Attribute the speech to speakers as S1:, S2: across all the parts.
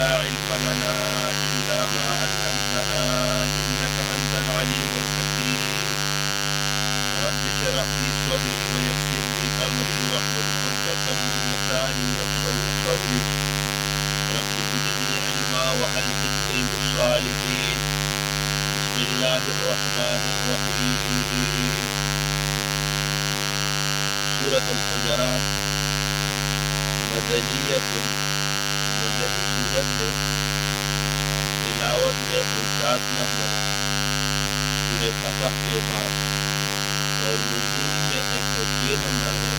S1: لا علم لنا إلا ما علمتنا إنك أنت العليم الحكيم رب اشرح لي صدري ويسر لي أمري واحلل عقدة من لساني يفقهوا قولي رب زدني علما وألحقني بالصالحين بسم الله الرحمن الرحيم سورة الحجرات مدنیت مدنی صورت ہے تلاوت میں 59 نمبر سورہ فتح کے بعد اور نزول میں 106 نمبر ہے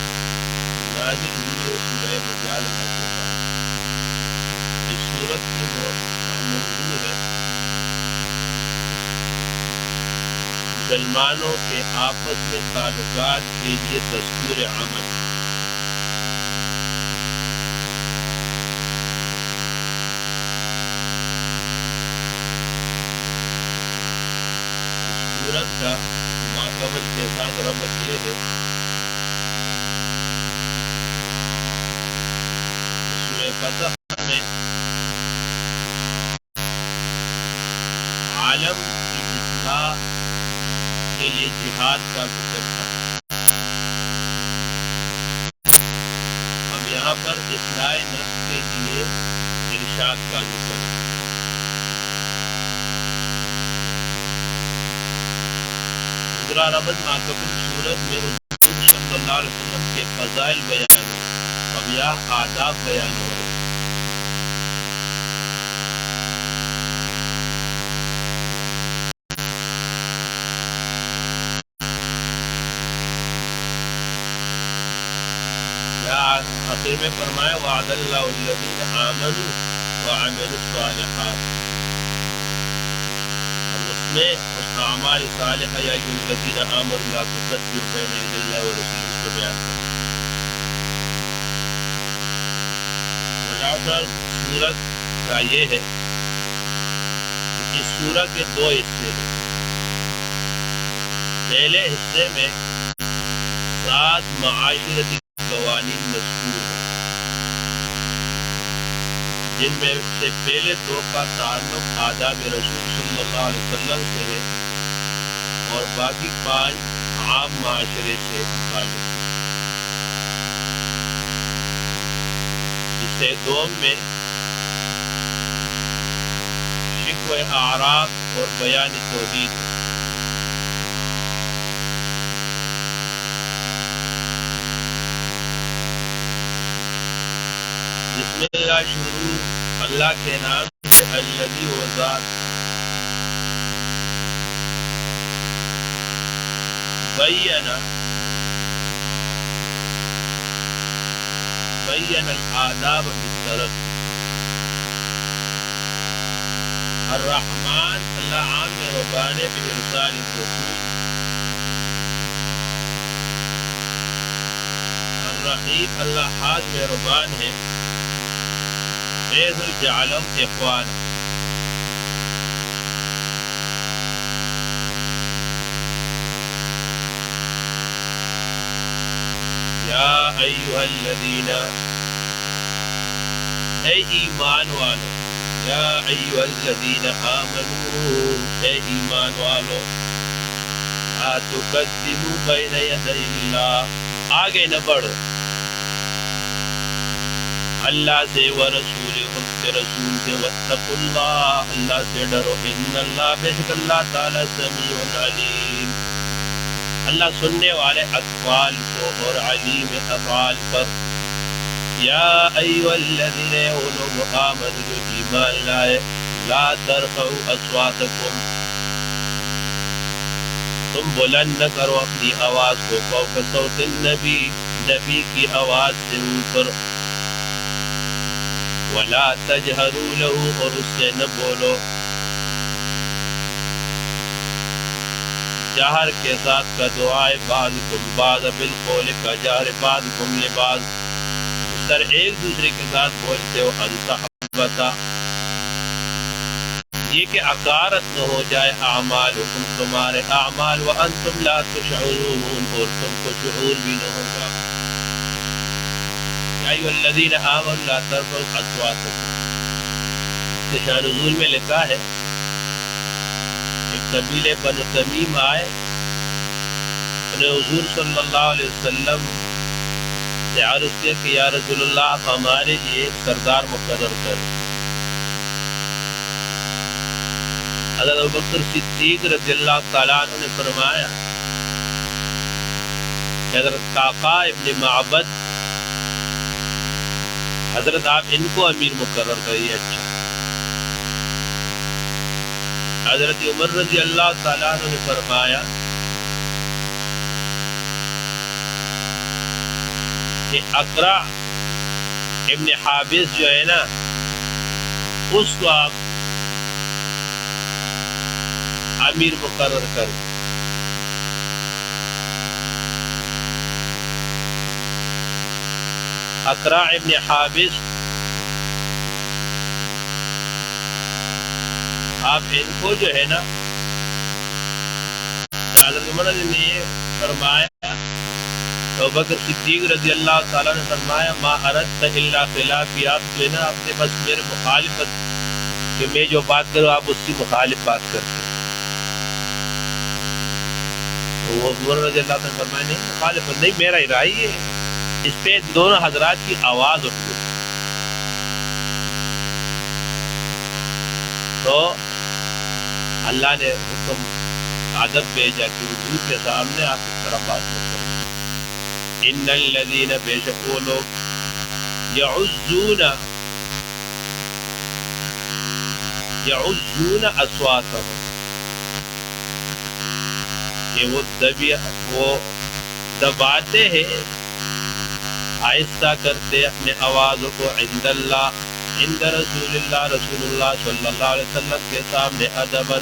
S1: نازل ہوئی ہے سورہ مجادلہ کے بعد اس صورت کی موضوع ہے مسلمانوں کے آپس میں تعلقات کے لیے دستور عمل کا ماقبل کے ساتھ ربط یہ ہے سورہ فتح میں عالم کی اصلاح کے لیے جہاد کا ذکر تھا اب یہاں پر اصلاح نفس کے لیے ارشاد کا ذکر ہے ربط ماقبل صورت میں حضور صلی اللہ علیہ وسلم کے فضائل بیان ہیں اب یہاں آداب بیان ہو رہے آخر میں فرمایا وعد اللہ الذین آمنوا وعملوا الصالحات میں اس اعمال صالحہ یا الذین آمنوا لا تقدموا بین یدی اللہ ورسولہ کو بیان کرتا سورت کا یہ ہے کہ اس سورت کے 2 حصے ہیں پہلے حصے میں 7 معاشرتی قوانین مذکور ہیں جن میں سے پہلے 2 کا تعلق آداب رسول صلی اللہ علیہ وسلم سے ہے اور باقی 5 عام معاشرے سے تعلق ہے حصے 2 میں شکوہ اعراف اور بیان توحید ہے بسم اللہ شروع اللہ کے نام سے الذی و ذات بین الآداب بالطرف الرحمن اللہ عام مہربان بارسال الرسول الرحیم اللہ خاص مہربان ہے حيث جعلهم إخوانا يا أيها الذين أي إيمان والو يا أيها الذين آمنوا أي إيمان والو لا تقدموا بين يدي الله آگے نہ بڑھو اللہ سے ورسول اس کے رسول سے واتقوا اللہ اللہ سے ڈرو ان اللہ بے شک اللہ تعالی سمیع علیم اللہ سننے والے اقوال کو اور علیم افعال پر یا ایھا الذین آمنوا جو ایمان لائے لا ترفعوا اصواتکم تم بلند نہ کرو اپنی آواز کو فوق صوت النبی نبی کی آواز سے اوپر ولا تجہروا له اور اس سے نہ بولو جہر کے ساتھ کا دعائے بعضکم بعض بالقول کا جہر بعضکم لبعض اس طرح ایک دوسرے کے ساتھ بولتے ہو ان تحبطا یہ کہ عقارت نہ ہو جائے اعمالکم تمہارے اعمال وانتم لا تشعرون اور تم کو شعور بھی نہ ہوگا یا ایھا الذین آمنوا لا ترفعوا اصواتکم کہ شان نزول میں لکھا ہے ایک قبیلے بنو تمیم آئے، انہیں حضور صلی اللہ علیہ وسلم سے عرض کیا کہ یا رسول اللہ آپ ہمارے لیے ایک سردار مقرر کریں۔ حضرت ابوبکر صدیق رضی اللہ تعالیٰ عنہ نے فرمایا کہ حضرت قعقاع ابن معبد، حضرت آپ ان کو امیر مقرر کریے۔ اچھا، حضرت عمر رضی اللہ تعالیٰ عنہ نے فرمایا کہ اقرع ابن حابس جو ہے نا، اس کو آپ امیر مقرر کریں۔ اقرع ابن حابس، آپ ان کو جو ہے نا، حضرت عمر نے یہ فرمایا، ابوبکر صدیق رضی اللہ تعالیٰ نے فرمایا ما اردت الا خلافی، آپ جو ہے نا اپنے بس میرے مخالفت، کہ میں جو بات کروں آپ اس کی مخالف بات کرتے ہیں۔ وہ عمر رضی اللہ تعالیٰ نے فرمایا نہیں مخالفت نہیں، میرا ہی رائے ہے۔ اس پہ دونوں حضرات کی آواز اٹھ گئی۔ تو اللہ نے حکم ادب بھیجا کہ حضور کے سامنے آپ اس طرح بات نہ کریں۔ ان الذین، بے شک وہ لوگ یعزون اصواتهم، کہ وہ دباتے ہیں، آہستہ کرتے اپنے آوازوں کو، عند اللہ، عند رسول اللہ، رسول اللہ صلی اللہ علیہ وسلم کے سامنے ادبا،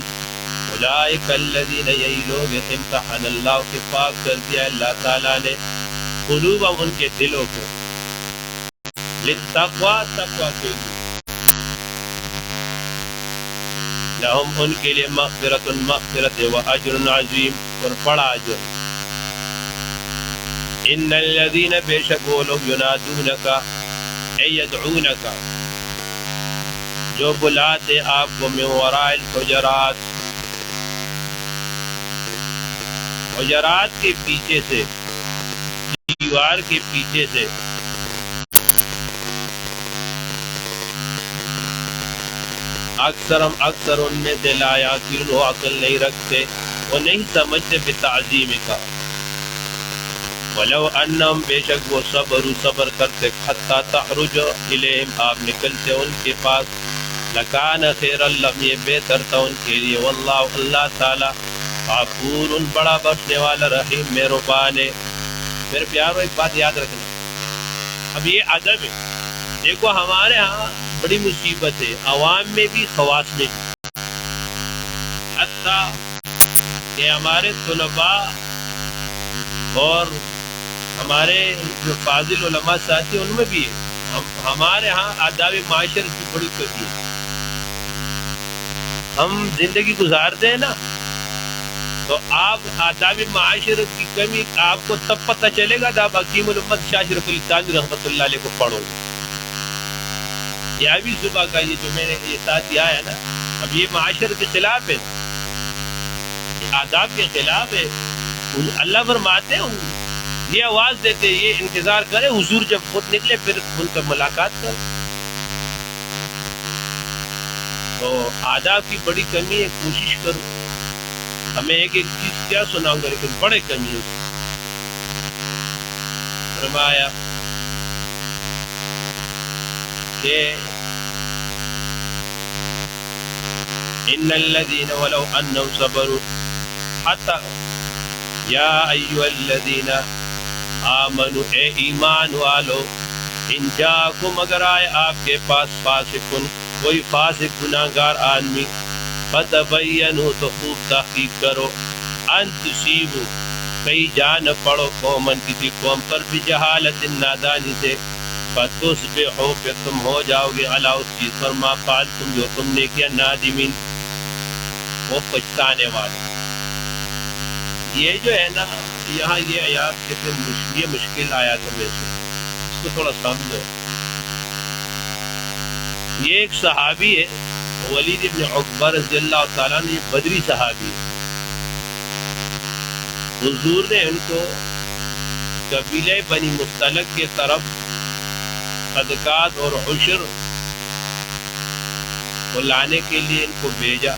S1: اولئک الذین، یہی لوگ امتحن اللہ، کے پاک کر دیا اللہ تعالیٰ نے، قلوبہم، ان کے دلوں کو، للتقوی، تقوی کے لیے، لہم، ان کے لیے، مغفرت، مغفرت، و اجر عظیم، اور بڑا اجر۔ ان الذین، بے شک وہ لوگ، ینادونک، اے یدعونک، جو بلاتے آپ کو، من وراء الحجرات، حجرات کے پیچھے سے، دیوار کے پیچھے سے، اکثر ان میں سے لا یعقلون، وہ عقل نہیں رکھتے، وہ نہیں سمجھتے بتعظیم کا۔ ولو انہم، بے شک وہ صبر کرتے، حتی تخرج الیہم، آپ نکلتے ان کے پاس، لکان خیر لہم، یہ بہتر تھا ان کے لیے، واللہ، اللہ تعالی، غفور، بڑا بخشنے والا، رحیم، مہربان ہے۔ میرے پیارو، ایک بات یاد رکھنا، اب یہ ادب ہے۔ دیکھو ہمارے ہاں بڑی مصیبت ہے، عوام میں بھی، خواص میں بھی، حتیٰ کہ ہمارے طلباء اور ہمارے جو فاضل علماء ساتھی ان میں بھی ہے۔ ہمارے ہاں آداب معاشرت کی بڑی کمی ہے۔ ہم زندگی گزارتے ہیں نا، تو آپ آداب معاشرت کی کمی آپ کو تب پتہ چلے گا جب حکیم الامت شاہ شرف علی تھانوی رحمۃ اللہ علیہ کو پڑھو گے۔ یہ ابھی صبح کا یہ جو میں نے یہ ساتھی آیا نا، اب یہ معاشرت کے خلاف ہے، یہ آداب کے خلاف ہے۔ اللہ فرماتے ہیں، یہ آواز دیتے، یہ انتظار کرے حضور جب خود نکلے پھر ان کا ملاقات کر۔ تو آداب کی بڑی کمی ہے، کوشش کرو۔ ہمیں ایک ایک چیز کیا سناؤں گا، لیکن بڑے کمی ہے۔ فرمایا کہ ان الذین ولو انہم صبروا حتی، یا ایھا الذین آمنوا، اے ایمان والو، ان جاءکم، اگر آئے آپ کے پاس، فاسقن، کوئی فاسق گناہگار آدمی، فتبینوا، تو خوب تحقیق کرو، ان تصیبوا، کہیں جا نہ پڑو، قومن، کسی قوم پر، بجہالت، نادانی سے، فتصبحوا، پھر تم ہو جاؤ گے، علی، اس چیز پر، ما فعلتم، جو تم نے کیا، نادمین، وہ پچھتانے والے۔ یہ جو ہے نا، یہاں یہ آیات کتنے یہ مشکل آیاتوں میں سے، اس کو تھوڑا سمجھو۔ یہ ایک صحابی ہے، ولید ابن عقبہ رضی اللہ تعالیٰ نے یہ بدری صحابی ہے، حضور نے ان کو قبیلہ بنی مستلق کے طرف صدقات اور عشر کو لانے کے لیے ان کو بھیجا۔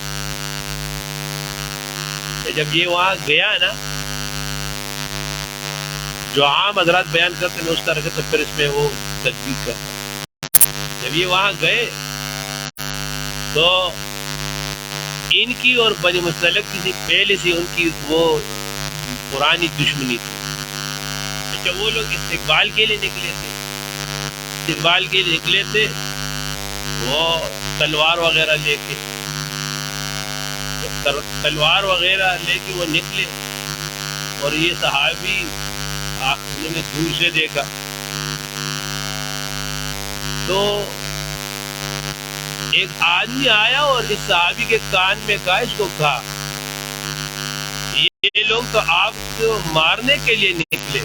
S1: جب یہ وہاں گیا نا، جو عام حضرات بیان کرتے ہیں اس طرح کے، تو پھر اس میں وہ تصدیق کرتا۔ جب یہ وہاں گئے تو ان کی اور بنی مستلق کی پہلے سے ان کی وہ پرانی دشمنی تھی۔ اچھا، وہ لوگ استقبال کے لیے نکلے تھے، وہ تلوار وغیرہ لے کے، وہ نکلے، اور یہ صحابی انہوں نے دور سے دیکھا تو ایک آدمی آیا اور اس صحابی کے کان میں کہا، اس کو کہا یہ لوگ تو آپ کو مارنے کے لیے نکلے،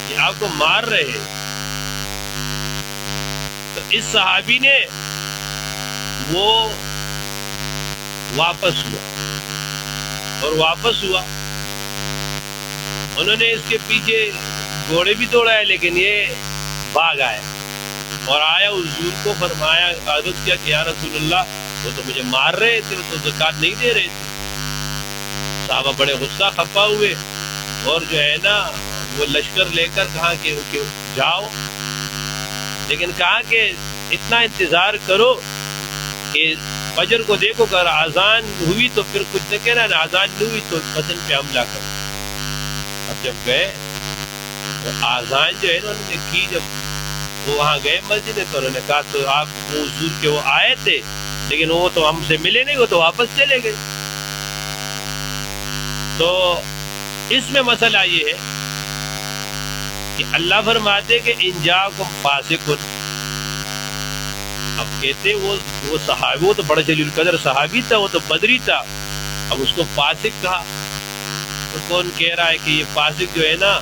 S1: یہ آپ کو مار رہے ہیں۔ تو اس صحابی نے وہ واپس ہوا، انہوں نے اس کے پیچھے گھوڑے بھی دوڑائے، لیکن یہ بھاگ آیا اور آیا حضور کو فرمایا، عرض کیا کہ یا رسول اللہ، وہ تو مجھے مار رہے تھے، وہ تو زکوٰۃ نہیں دے رہے تھے۔ صحابہ بڑے غصہ خفا ہوئے، اور جو ہے نا وہ لشکر لے کر کہا کہ جاؤ، لیکن کہا کہ اتنا انتظار کرو کہ فجر کو دیکھو، اگر اذان ہوئی تو پھر کچھ نہ کہنا، اذان نہیں ہوئی تو وطن پہ حملہ کرو۔ اب جب گئے تو اذان جو ہے نا انہوں نے کی، جب وہ وہاں گئے مسجد میں تو انہوں نے کہا تو آپ حضور کے وہ آئے تھے، لیکن وہ تو ہم سے ملے نہیں، وہ تو واپس چلے گئے۔ تو اس میں مسئلہ یہ ہے کہ اللہ فرماتے کہ ان جاءکم فاسق، اب کہتے وہ صحابی، وہ تو بڑا جلیل القدر صحابی تھا، وہ تو بدری تھا، اب اس کو فاسق کہا تو کون کہہ رہا ہے کہ یہ فاسق جو ہے نا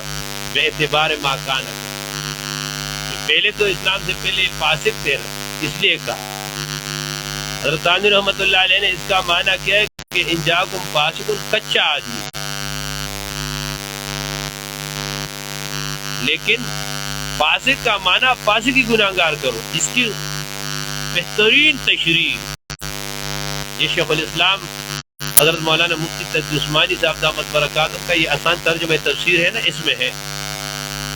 S1: بے اعتبار ماکان ہے، پہلے تو اسلام سے پہلے فاسق تھے نا، اس لیے کہا۔ حضرت تھانوی رحمۃ اللہ علیہ نے اس کا معنی کیا ہے کہ ان جاءکم فاسق، کچا آدمی، لیکن فاسق کا معنی فاسق کی گناہگار کرو، اس کی بہترین تشریح یہ شیخ الاسلام حضرت مولانا مفتی تقی عثمانی صاحب دامت برکاتہ کا یہ آسان ترجمہ تفسیر ہے نا، اس میں ہے،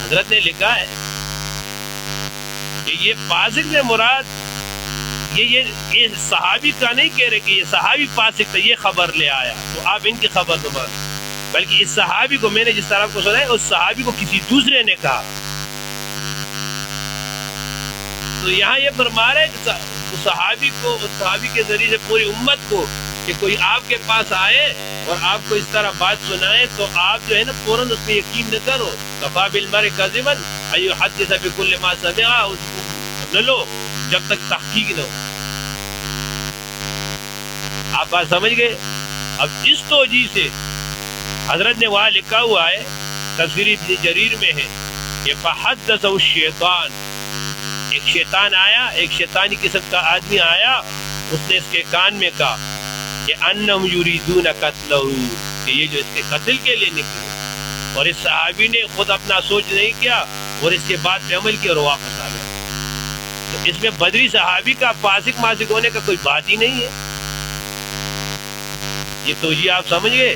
S1: حضرت نے لکھا ہے کہ یہ فاسق میں مراد یہ صحابی کا نہیں کہہ رہے کہ یہ صحابی فاسق تھا، یہ خبر لے آیا تو آپ ان کی خبر نہ مان، بلکہ اس صحابی کو، میں نے جس طرح کو سنا ہے، اس صحابی کو کسی دوسرے نے کہا۔ تو یہاں یہ فرما رہے کہ صحابی کو، اس صحابی کے ذریعے سے پوری امت کو، کہ کوئی آپ کے پاس آئے اور آپ کو اس طرح بات سنائے تو آپ جو ہے نا فوراً اس میں یقین نہ کرو، کفیٰ بالمرء کذبا ان یحدث بکل ما سمع، اس کو نہ لو جب تک تحقیق نہ ہو۔ آپ بات سمجھ گئے؟ اب اس توجہ سے حضرت نے وہاں لکھا ہوا ہے، تفسیر ابن جریر میں ہے کہ فحدث الشیطان، ایک شیطان آیا، ایک شیطانی قسم کا آدمی آیا، اس نے اس کے کان میں کہا کہ انہم یریدون قتلہ، کہ یہ جو اس کے قتل کے لیے نکلے، اور اس صحابی نے خود اپنا سوچ نہیں کیا اور اس کے بعد پہ عمل کیا اور واپس آ گیا۔ تو اس میں بدری صحابی کا فاسق ماسق ہونے کا کوئی بات ہی نہیں ہے، یہ توجہ آپ سمجھ گئے؟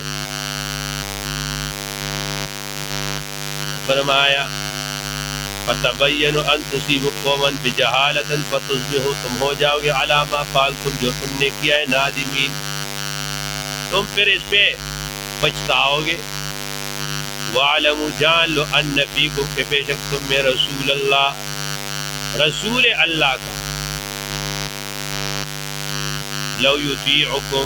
S1: فرمایا فَتَبَيَّنُوا أَن تُصِيبُوا قَوْمًا بِجَهَالَةٍ فَتُصْبِحُوا، تم ہو جاؤ گے عَلَىٰ مَا فَعَلْتُمْ، جو تم نے کیا ہے، نادمین، تم پھر اس پہ پچھتاؤ گے۔ وَاعْلَمُوا، جان لو، أَنَّ فِيكُمْ، کہ بے شک تم میں رسول اللہ، رسول اللہ کا، لَوْ يُطِيعُكُمْ،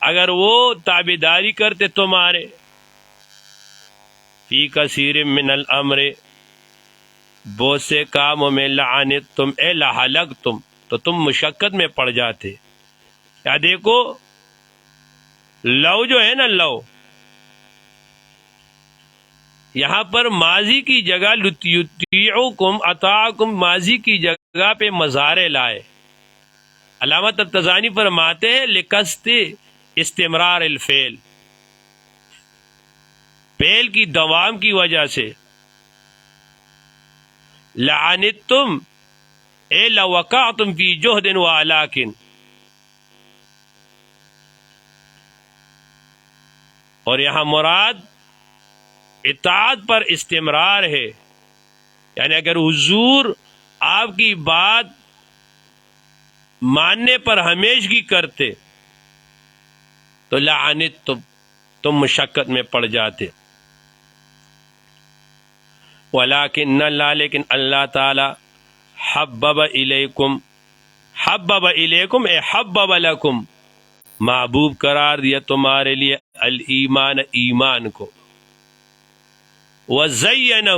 S1: اگر وہ تابعداری کرتے تمہارے، فی کثیر من الامر، بہت سے کاموں میں، لعنتم اے لہلکتم، تو تم مشقت میں پڑ جاتے۔ کیا دیکھو، لو جو ہے نا، لو یہاں پر ماضی کی جگہ یطیعکم اطاعکم ماضی کی جگہ پہ مضارع لائے. علامہ تبتزانی فرماتے ہیں لقصد استمرار الفعل، فعل کی دوام کی وجہ سے. لعنتم اے لوقعتم فی جہد وعلاکن، اور یہاں مراد اطاعت پر استمرار ہے. یعنی اگر حضور آپ کی بات ماننے پر ہمیشگی کرتے تو لعنتم، تم مشقت میں پڑ جاتے. ولیکن اللہ، لیکن اللہ تعالی حبب الیکم، حبب الیکم اے حبب لکم، محبوب قرار دیا تمہارے لیے الایمان، ایمان کو. وزینہ،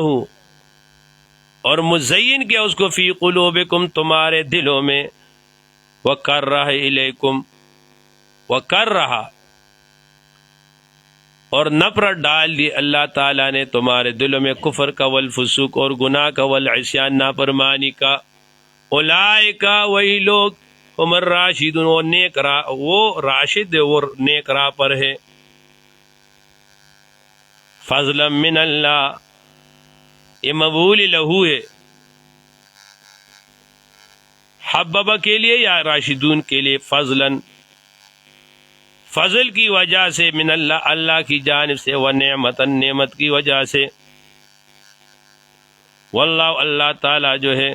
S1: اور مزین کیا اس کو، فی قلوبکم، تمہارے دلوں میں. وکرہ الیکم، وکرہ، اور نفرت ڈال دی اللہ تعالیٰ نے تمہارے دلوں میں کفر کا، والفسوق، اور گناہ کا، والعصیان، نافرمانی کا. اولئک، وہی لوگ، ہم الراشدون، وہ نیک راہ، وہ راشد ہے، وہ نیک راہ پر ہے. فضلا من اللہ، یہ مبول لہو ہے، حببہ کے لیے یا راشدون کے لیے. فضلاً، فضل کی وجہ سے، من اللہ، اللہ کی جانب سے، ونعمتاً، نعمت کی وجہ سے. واللہ، اللہ تعالی جو ہے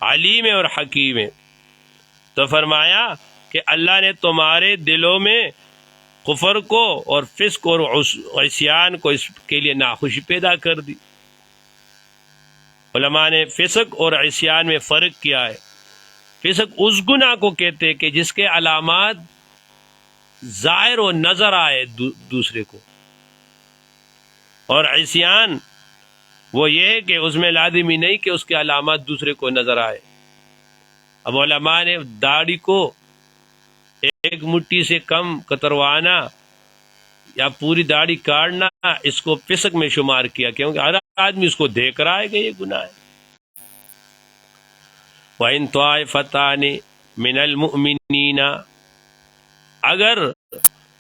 S1: علیم اور حکیم ہے. تو فرمایا کہ اللہ نے تمہارے دلوں میں کفر کو اور فسق اور عصیان کو، اس کے لیے ناخوشی پیدا کر دی. علماء نے فسق اور عصیان میں فرق کیا ہے. فسق اس گناہ کو کہتے ہیں کہ جس کے علامات ظاہر و نظر آئے دوسرے کو، اور عصیان وہ یہ ہے کہ اس میں لازمی نہیں کہ اس کے علامات دوسرے کو نظر آئے. اب علماء نے داڑھی کو ایک مٹھی سے کم کتروانا یا پوری داڑھی کاٹنا، اس کو فسق میں شمار کیا، کیونکہ ہر آدمی اس کو دیکھ رہا ہے کہ یہ گناہ ہے. وَإِن طَائِفَتَانِ مِنَ الْمُؤْمِنِينَ، اگر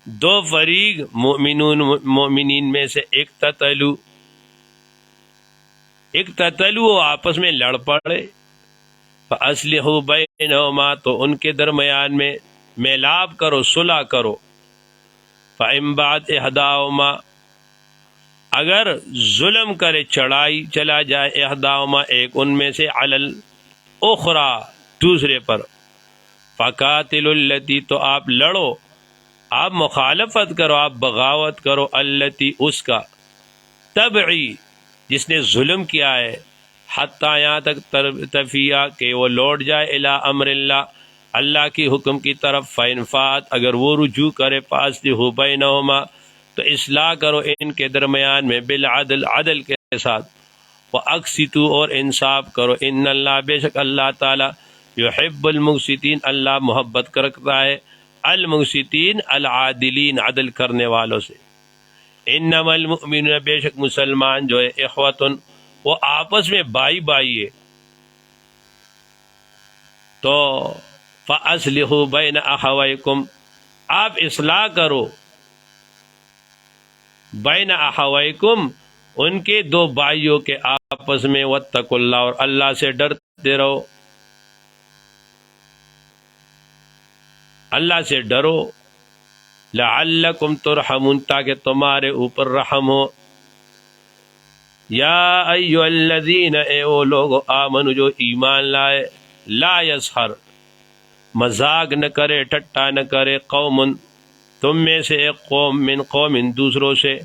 S1: دو فریق مومنین میں سے اقتتلوا، آپس میں لڑ پڑے، فَأَصْلِحُوا بَيْنَهُمَا، تو ان کے درمیان میں میلاب کرو، صلح کرو. فَإِن بَعَدْ إِحْدَاهُمَا، اگر ظلم کرے، چڑھائی چلا جائے، إِحْدَاهُمَا، ایک ان میں سے، عَلَى الْأُخْرَى، دوسرے پر، فَقَاتِلُوا الَّتِي، تو آپ لڑو، آپ مخالفت کرو، آپ بغاوت کرو، الَّتِي، اس کا، تبعی، جس نے ظلم کیا ہے، حتیٰ، یہاں تک، تفیہ، کہ وہ لوٹ جائے، الی امر اللہ، اللہ کی حکم کی طرف. فَإِن فَاءَتْ، اگر وہ رجوع کرے، فَأَصْلِحُوا بَيْنَهُمَا، تو اصلاح کرو ان کے درمیان میں، بالعدل، عدل کے ساتھ. وَأَقْسِطُوا، اور انصاف کرو. ان اللہ، بے شک اللہ تعالی، یحب المقسطین، اللہ محبت رکھتا ہے المقسطین، العادلین، عدل کرنے والوں سے. انما المؤمنون، بے شک مسلمان جو ہے، اخوتن، وہ آپس میں بھائی بھائی ہے. تو فَأَصْلِحُوا بَيْنَ أَخَوَيْكُمْ، آپ اصلاح کرو، بین اخویکم، ان کے دو بھائیوں کے آپس میں. واتقوا اللہ، اور اللہ سے ڈرتے رہو، اللہ سے ڈرو. لعلکم ترحمون، تاکہ تمہارے اوپر رحم ہو. یا ایھا الذین، اے وہ لوگ، آمنوا، جو ایمان لائے، لا یسخر، مذاق نہ کرے، ٹھٹا نہ کرے، قوم، تم میں سے ایک قوم، من قوم، دوسروں سے،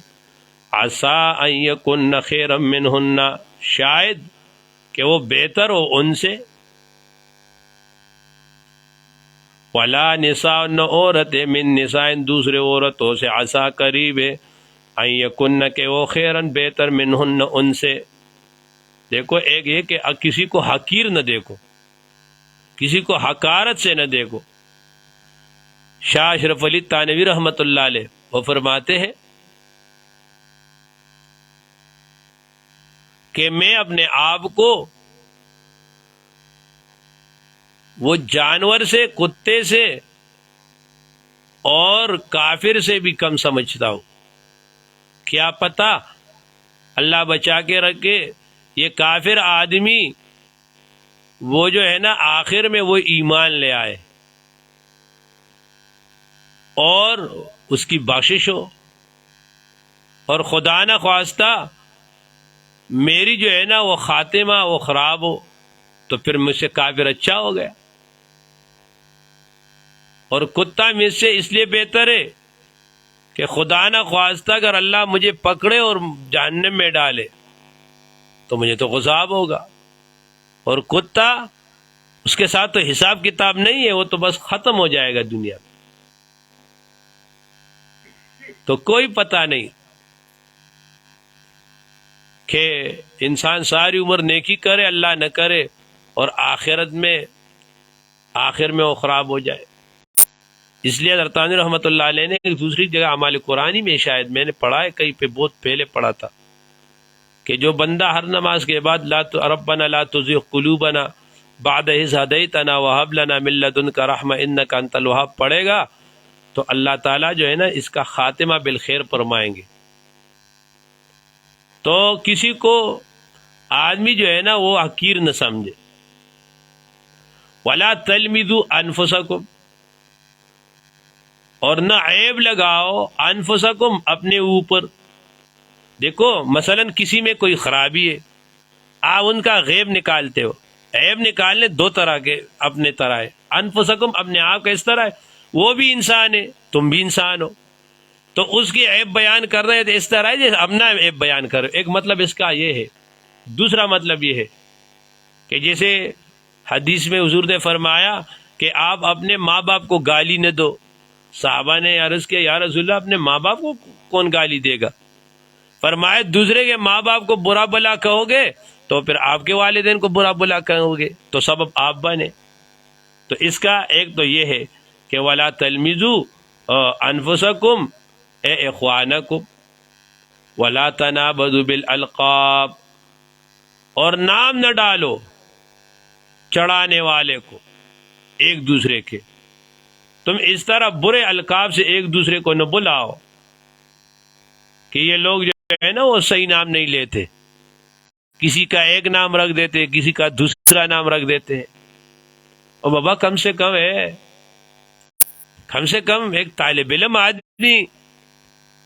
S1: عسیٰ ان یکن خیرا منہن، شاید کہ وہ بہتر ہو ان سے. ولا نساء، نہ عورت من نساء، دوسرے عورتوں سے، عسیٰ، قریب ہے، ان یکن، کہ وہ، خیرن، بہتر، منہن، ان سے. دیکھو، ایک یہ کہ کسی کو حقیر نہ دیکھو، کسی کو حقارت سے نہ دیکھو. شاہ اشرف علی تھانوی رحمۃ اللہ علیہ وہ فرماتے ہیں کہ میں اپنے آپ کو وہ جانور سے، کتے سے اور کافر سے بھی کم سمجھتا ہوں. کیا پتا اللہ بچا کے رکھے یہ کافر آدمی وہ جو ہے نا آخر میں وہ ایمان لے آئے اور اس کی بخشش ہو، اور خدا نہ خواستہ میری جو ہے نا وہ خاتمہ وہ خراب ہو تو پھر مجھ سے کافر اچھا ہو گیا. اور کتا مجھ سے اس لیے بہتر ہے کہ خدا نہ خواستہ اگر اللہ مجھے پکڑے اور جہنم میں ڈالے تو مجھے تو عذاب ہوگا، اور کتا اس کے ساتھ تو حساب کتاب نہیں ہے، وہ تو بس ختم ہو جائے گا دنیا میں. تو کوئی پتہ نہیں کہ انسان ساری عمر نیکی کرے، اللہ نہ کرے، اور آخرت میں آخر میں وہ خراب ہو جائے. اس لیے حضرت تھانوی رحمۃ اللہ علیہ نے ایک دوسری جگہ اعمال قرآنی میں شاید میں نے پڑھا ہے، کہیں پہ بہت پہلے پڑھا تھا، کہ جو بندہ ہر نماز کے بعد ربنا لا تزغ قلوبنا بعد اذ ہدیتنا وہب لنا من لدنک رحمۃ انک انت الوہاب پڑھے گا تو اللہ تعالیٰ جو ہے نا اس کا خاتمہ بالخیر فرمائیں گے. تو کسی کو آدمی جو ہے نا وہ حقیر نہ سمجھے. ولا تلمزوا انفسکم، اور نہ عیب لگاؤ انفسکم اپنے اوپر. دیکھو مثلا کسی میں کوئی خرابی ہے، آپ ان کا غیب نکالتے ہو. عیب نکالنے دو طرح کے اپنے طرح ہے. انفسکم اپنے آپ کا اس طرح ہے، وہ بھی انسان ہے تم بھی انسان ہو، تو اس کی عیب بیان کر رہے ہیں تو اس طرح ہے جیسے اپنا عیب بیان کرو. ایک مطلب اس کا یہ ہے. دوسرا مطلب یہ ہے کہ جیسے حدیث میں حضور نے فرمایا کہ آپ اپنے ماں باپ کو گالی نہ دو. صحابہ نے عرض کیا یا رسول اللہ اپنے ماں باپ کو کون گالی دے گا؟ فرمایا دوسرے کے ماں باپ کو برا بلا کہو گے تو پھر آپ کے والدین کو برا بلا کہو گے تو سبب آپ بنے. تو اس کا ایک تو یہ ہے کہ ولا تلمزوا انفسکم اے اخوانکم ولا تنابذوا بالالقاب، اور نام نہ ڈالو چڑھانے والے کو ایک دوسرے کے. تم اس طرح برے القاب سے ایک دوسرے کو نہ بلاؤ کہ یہ لوگ جو ہے نا وہ صحیح نام نہیں لیتے، کسی کا ایک نام رکھ دیتے، کسی کا دوسرا نام رکھ دیتے ہیں. اور بابا کم سے کم ہے، کم سے کم ایک طالب علم آدمی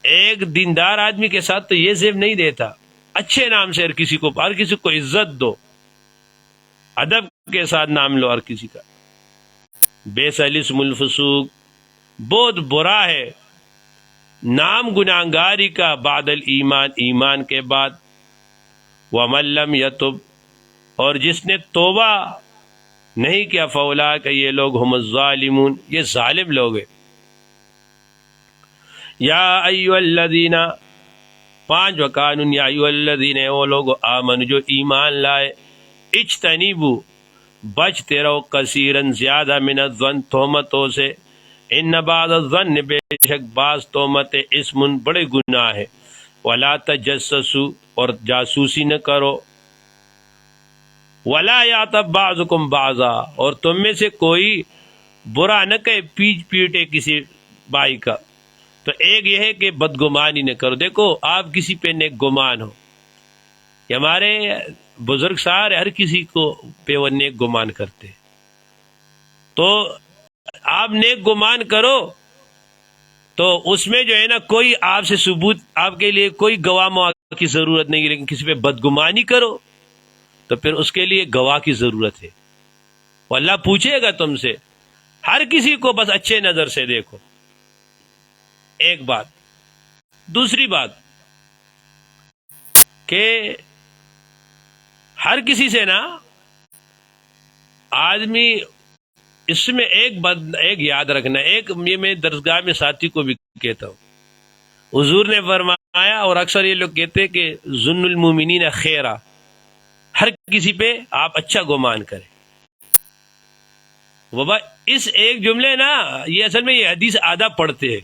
S1: ایک دیندار آدمی کے ساتھ تو یہ زیب نہیں دیتا. اچھے نام سے ہر کسی کو عزت دو، ادب کے ساتھ نام لو ہر کسی کا. بئس الاسم الفسوق، بہت برا ہے نام گناہگاری کا بعد الایمان، ایمان کے بعد. ومن لم یتب، اور جس نے توبہ نہیں کیا فاولئک یہ لوگ ہم الظالمون، یہ ظالم لوگ ہیں. یا ایھا الذین، 5 وقانون، یا ایھا الذین، وہ لوگ آمنوا جو ایمان لائے، اجتنبوا بچتے رہو، کثیرن زیادہ، من الظن تہمتوں سے، ان بعض الظن بے شک بعض تہمت اسم بڑے گناہ ہے. ولا تجسسوا، اور جاسوسی نہ کرو. ولا یغتب بعضکم بعضا، اور تم میں سے کوئی برا نہ کہے پیٹے کسی بھائی کا. تو ایک یہ ہے کہ بدگمانی نہ کرو. دیکھو آپ کسی پہ نیک گمان ہو، کہ ہمارے بزرگ سارے ہر کسی کو پہ وہ نیک گمان کرتے، تو آپ نیک گمان کرو تو اس میں جو ہے نا کوئی آپ سے ثبوت، آپ کے لیے کوئی گواہ مواہ کی ضرورت نہیں. لیکن کسی پہ بدگمانی کرو تو پھر اس کے لیے گواہ کی ضرورت ہے. وہ اللہ پوچھے گا تم سے. ہر کسی کو بس اچھے نظر سے دیکھو. ایک بات. دوسری بات کہ ہر کسی سے نا آدمی، اس میں ایک یاد رکھنا، ایک یہ میں درسگاہ میں ساتھی کو بھی کہتا ہوں، حضور نے فرمایا، اور اکثر یہ لوگ کہتے کہ ظن المومنین خیرا، ہر کسی پہ آپ اچھا گمان کریں. بابا اس ایک جملے نا، یہ اصل میں یہ حدیث آدھا پڑھتے ہیں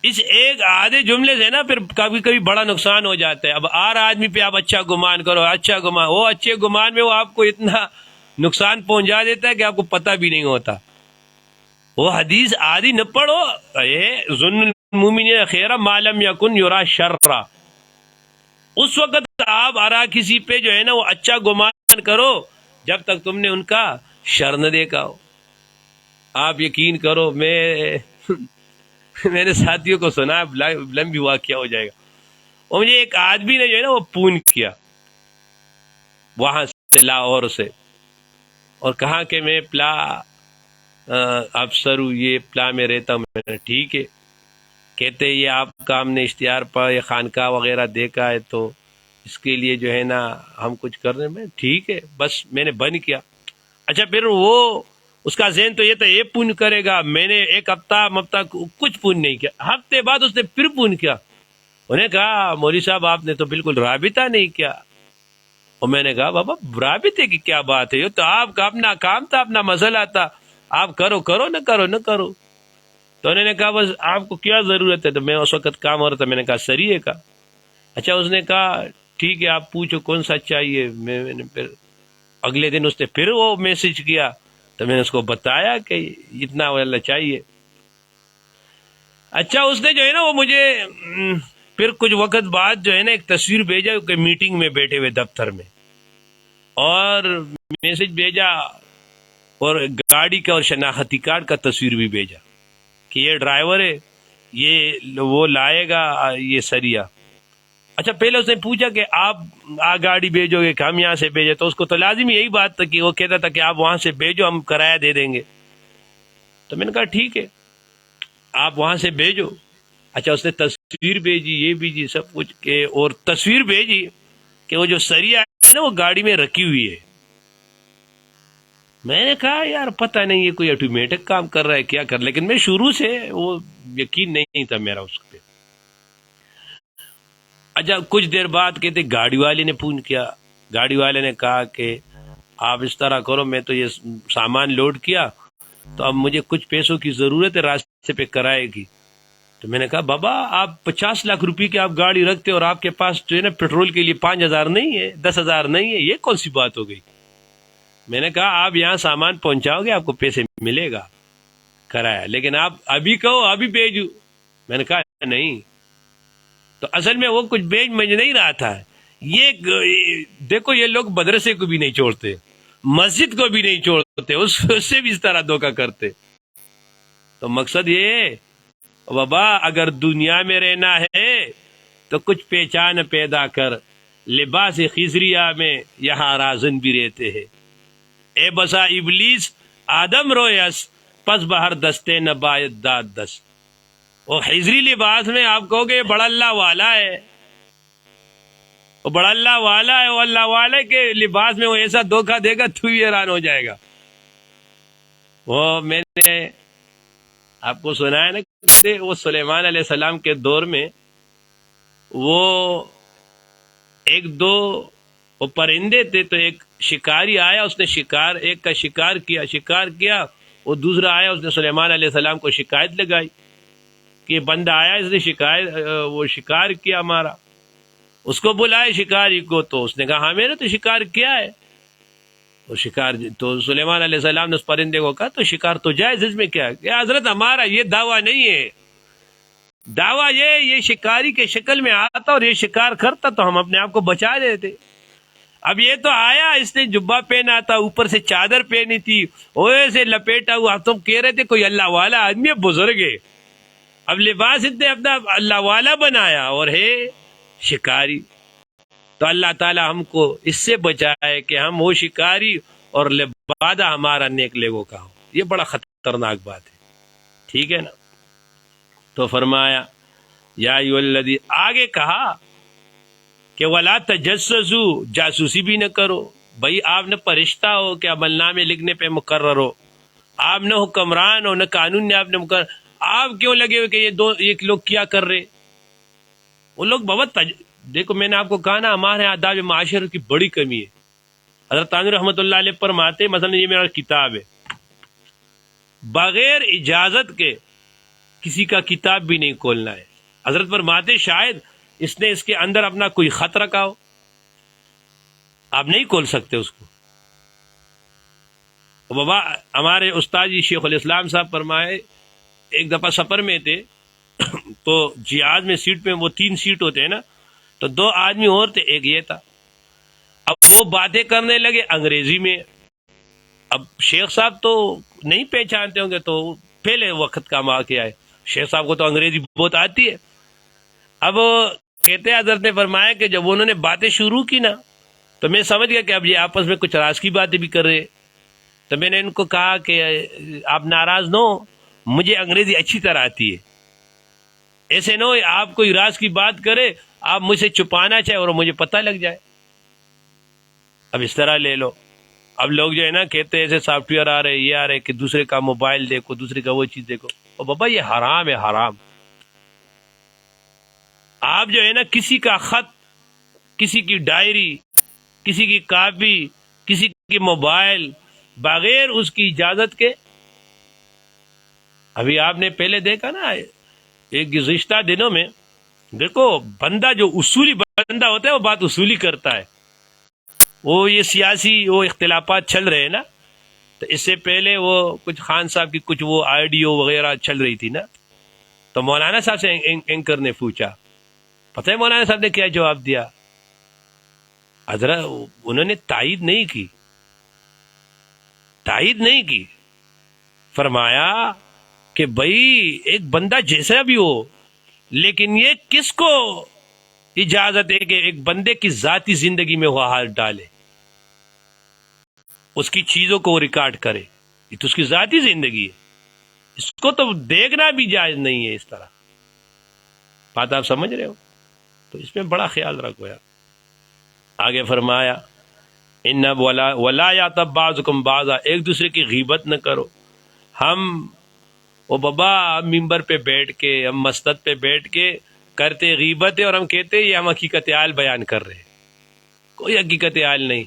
S1: اس ایک آدھے جملے سے نا پھر کبھی کبھی بڑا نقصان ہو جاتا ہے. اب آدمی پہ آپ اچھا گمان کرو، اچھا گمان، وہ اچھے گمان میں وہ آپ کو اتنا نقصان پہنچا دیتا ہے کہ آپ کو پتہ بھی نہیں ہوتا. وہ حدیث آدھی نہ پڑھو، ظن المؤمن خیرا ما لم یکن یرا شرا. اس وقت آپ آرا کسی پہ جو ہے نا وہ اچھا گمان کرو جب تک تم نے ان کا شر نہ دیکھا ہو. آپ یقین کرو، میں نے ساتھیوں کو سنا، لمبی واقعہ ہو جائے گا. اور مجھے ایک آدمی نے جو ہے نا وہ فون کیا وہاں سے لاہور سے، اور کہا کہ میں پلا افسر ہوں، یہ پلا میں رہتا ہوں. میں نے ٹھیک ہے. کہتے یہ آپ کا ہم نے اشتہار پر یا خانقاہ وغیرہ دیکھا ہے تو اس کے لیے جو ہے نا ہم کچھ کر رہے ہیں. میں ٹھیک ہے، بس میں نے بند کیا. اچھا پھر وہ اس کا ذہن تو یہ تھا یہ پون کرے گا. میں نے ایک ہفتہ کچھ پون نہیں کیا. ہفتے بعد اس نے پھر پون کیا. انہیں کہا مولوی صاحب آپ نے تو بالکل رابطہ نہیں کیا. اور میں نے کہا بابا رابطے کی کیا بات ہے، یہ تو آپ کا اپنا کام تھا، اپنا مسئلہ تھا، آپ کرو نہ کرو. تو انہوں نے کہا بس آپ کو کیا ضرورت ہے. تو میں اس وقت کام ہو رہا تھا، میں نے کہا سریے کا. اچھا اس نے کہا ٹھیک ہے آپ پوچھو کون سا چاہیے. میں نے پھر اگلے دن اس نے پھر وہ میسج کیا تو میں نے اس کو بتایا کہ اتنا والا چاہیے. اچھا اس نے جو ہے نا وہ مجھے پھر کچھ وقت بعد جو ہے نا ایک تصویر بھیجا کہ میٹنگ میں بیٹھے ہوئے دفتر میں، اور میسج بھیجا اور گاڑی کا اور شناختی کارڈ کا تصویر بھی بھیجا کہ یہ ڈرائیور ہے، یہ وہ لائے گا یہ سریا. اچھا پہلے اس نے پوچھا کہ آپ گاڑی بھیجو گے کہ ہم یہاں سے بھیجے. تو اس کو تو لازمی یہی بات تھا کہ وہ کہتا تھا کہ آپ وہاں سے بھیجو ہم کرایہ دے دیں گے. تو میں نے کہا ٹھیک ہے آپ وہاں سے بھیجو. اچھا اس نے تصویر بھیجی، یہ بھیجی سب کچھ کہ، اور تصویر بھیجی کہ وہ جو سریا ہے نا وہ گاڑی میں رکھی ہوئی ہے. میں نے کہا یار پتہ نہیں یہ کوئی آٹومیٹک کام کر رہا ہے کیا کر، لیکن میں شروع سے وہ یقین نہیں تھا میرا اس پہ. اچھا کچھ دیر بعد کہتے گاڑی والے نے فون کیا. گاڑی والے نے کہا کہ آپ اس طرح کرو، میں تو یہ سامان لوڈ کیا تو اب مجھے کچھ پیسوں کی ضرورت ہے راستے پہ کرائے کی. تو میں نے کہا بابا آپ 50 لاکھ روپے کی آپ گاڑی رکھتے اور آپ کے پاس جو ہے نا پیٹرول کے لیے 5,000 نہیں ہے، 10,000 نہیں ہے، یہ کون سی بات ہو گئی. میں نے کہا آپ یہاں سامان پہنچاؤ گے آپ کو پیسے ملے گا کرایہ، لیکن آپ ابھی کہو ابھی بھیجو. میں نے کہا نہیں. تو اصل میں وہ کچھ بیچ مجھ نہیں رہا تھا. یہ دیکھو یہ لوگ مدرسے کو بھی نہیں چھوڑتے، مسجد کو بھی نہیں چھوڑتے، اس سے بھی اس طرح دھوکہ کرتے. تو مقصد یہ ہے بابا اگر دنیا میں رہنا ہے تو کچھ پہچان پیدا کر. لباس خضریہ میں یہاں رازن بھی رہتے ہیں. اے بسا ابلیس آدم رویس پس بہر دستے نہ باید داد دست. وہ خضری لباس میں آپ کہو گے بڑا اللہ والا ہے، وہ بڑا اللہ والا ہے، وہ اللہ والے کے لباس میں وہ ایسا دھوکہ دے گا تو ہی حیران ہو جائے گا. وہ میں نے آپ کو سنا ہے نا وہ سلیمان علیہ السلام کے دور میں وہ ایک دو وہ پرندے تھے، تو ایک شکاری آیا، اس نے ایک کا شکار کیا، وہ دوسرا آیا اس نے سلیمان علیہ السلام کو شکایت لگائی کہ یہ بندہ آیا اس نے وہ شکار کیا ہمارا. اس کو بلائے شکاری کو، تو اس نے کہا ہاں میں نے تو شکار کیا ہے. وہ شکار تو سلیمان علیہ السلام نے اس پرندے کو کہا تو شکار تو جائز، اس میں کیا کہ حضرت ہمارا یہ دعویٰ نہیں ہے، دعویٰ یہ شکاری کے شکل میں آتا اور یہ شکار کرتا تو ہم اپنے آپ کو بچا دیتے. اب یہ تو آیا اس نے جبہ پہنا تھا، اوپر سے چادر پہنی تھی، سے لپیٹا ہوا، تم کہہ رہے تھے کوئی اللہ والا آدمی ہے، بزرگ ہے. اب لباس اتنے اپنا اللہ والا بنایا اور ہے شکاری. تو اللہ تعالی ہم کو اس سے بچائے کہ ہم وہ شکاری اور لبادہ ہمارا نیک لوگوں کا ہو. یہ بڑا خطرناک بات ہے. ٹھیک ہے نا. تو فرمایا یا ایھا الذی، آگے کہا کہ ولا تجسسوا، جاسوسی بھی نہ کرو. بھائی آپ نہ فرشتہ ہو کہ عمل نامے لکھنے پہ مقرر ہو، آپ نہ حکمران ہو، نہ قانون نے آپ نے مقرر، آپ کیوں لگے ہوئے کہ ایک لوگ کیا کر رہے. وہ لوگ بہت دیکھو میں نے آپ کو کہا نا ہمارے آداب معاشرے کی بڑی کمی ہے. حضرت تانوی رحمۃ اللہ علیہ فرماتے مثلا یہ میرا کتاب ہے، بغیر اجازت کے کسی کا کتاب بھی نہیں کھولنا ہے. حضرت فرماتے شاید اس نے اس کے اندر اپنا کوئی خط رکھا ہو، آپ نہیں کھول سکتے اس کو. بابا ہمارے استاد جی شیخ الاسلام صاحب فرمائے ایک دفعہ سفر میں تھے تو جہاز میں سیٹ پہ وہ 3 سیٹ ہوتے ہیں نا، تو 2 آدمی اور تھے، ایک یہ تھا. اب وہ باتیں کرنے لگے انگریزی میں. اب شیخ صاحب تو نہیں پہچانتے ہوں گے، تو پہلے وقت کا واقعہ ہے، شیخ صاحب کو تو انگریزی بہت آتی ہے. اب کہتے حضرت نے فرمایا کہ جب انہوں نے باتیں شروع کی نا تو میں سمجھ گیا کہ اب یہ آپس میں کچھ راز کی باتیں بھی کر رہے. تو میں نے ان کو کہا کہ آپ ناراض نہ ہو، مجھے انگریزی اچھی طرح آتی ہے، ایسے نہ ہو آپ کوئی راز کی بات کرے آپ مجھ سے چھپانا چاہے اور مجھے پتہ لگ جائے. اب اس طرح لے لو. اب لوگ جو ہے نا کہتے ہیں ایسے سافٹ ویئر آ رہے، یہ آ رہے کہ دوسرے کا موبائل دیکھو، دوسرے کا وہ چیز دیکھو. اور بابا یہ حرام ہے، حرام. آپ جو ہے نا کسی کا خط، کسی کی ڈائری، کسی کی کاپی، کسی کی موبائل بغیر اس کی اجازت کے، ابھی آپ نے پہلے دیکھا نا ایک گزشتہ دنوں میں، دیکھو بندہ جو اصولی بندہ ہوتا ہے وہ بات اصولی کرتا ہے. وہ یہ سیاسی وہ اختلافات چل رہے ہیں نا، تو اس سے پہلے وہ کچھ خان صاحب کی کچھ وہ آئیڈیو وغیرہ چل رہی تھی نا، تو مولانا صاحب سے اینکر نے پوچھا، پتہ ہے مولانا صاحب نے کیا جواب دیا؟ حضرت انہوں نے تائید نہیں کی. فرمایا کہ بھائی ایک بندہ جیسا بھی ہو، لیکن یہ کس کو اجازت ہے کہ ایک بندے کی ذاتی زندگی میں وہ ہاتھ ڈالے، اس کی چیزوں کو وہ ریکارڈ کرے؟ یہ تو اس کی ذاتی زندگی ہے، اس کو تو دیکھنا بھی جائز نہیں ہے. اس طرح بات آپ سمجھ رہے ہو؟ تو اس میں بڑا خیال رکھو یار. آگے فرمایا ان ولا یغتب بعضکم بعضا، ایک دوسرے کی غیبت نہ کرو. ہم وہ بابا ممبر پہ بیٹھ کے، ہم مسجد پہ بیٹھ کے کرتے غیبت ہے اور ہم کہتے یہ ہم حقیقت حال بیان کر رہے ہیں. کوئی حقیقت حال نہیں،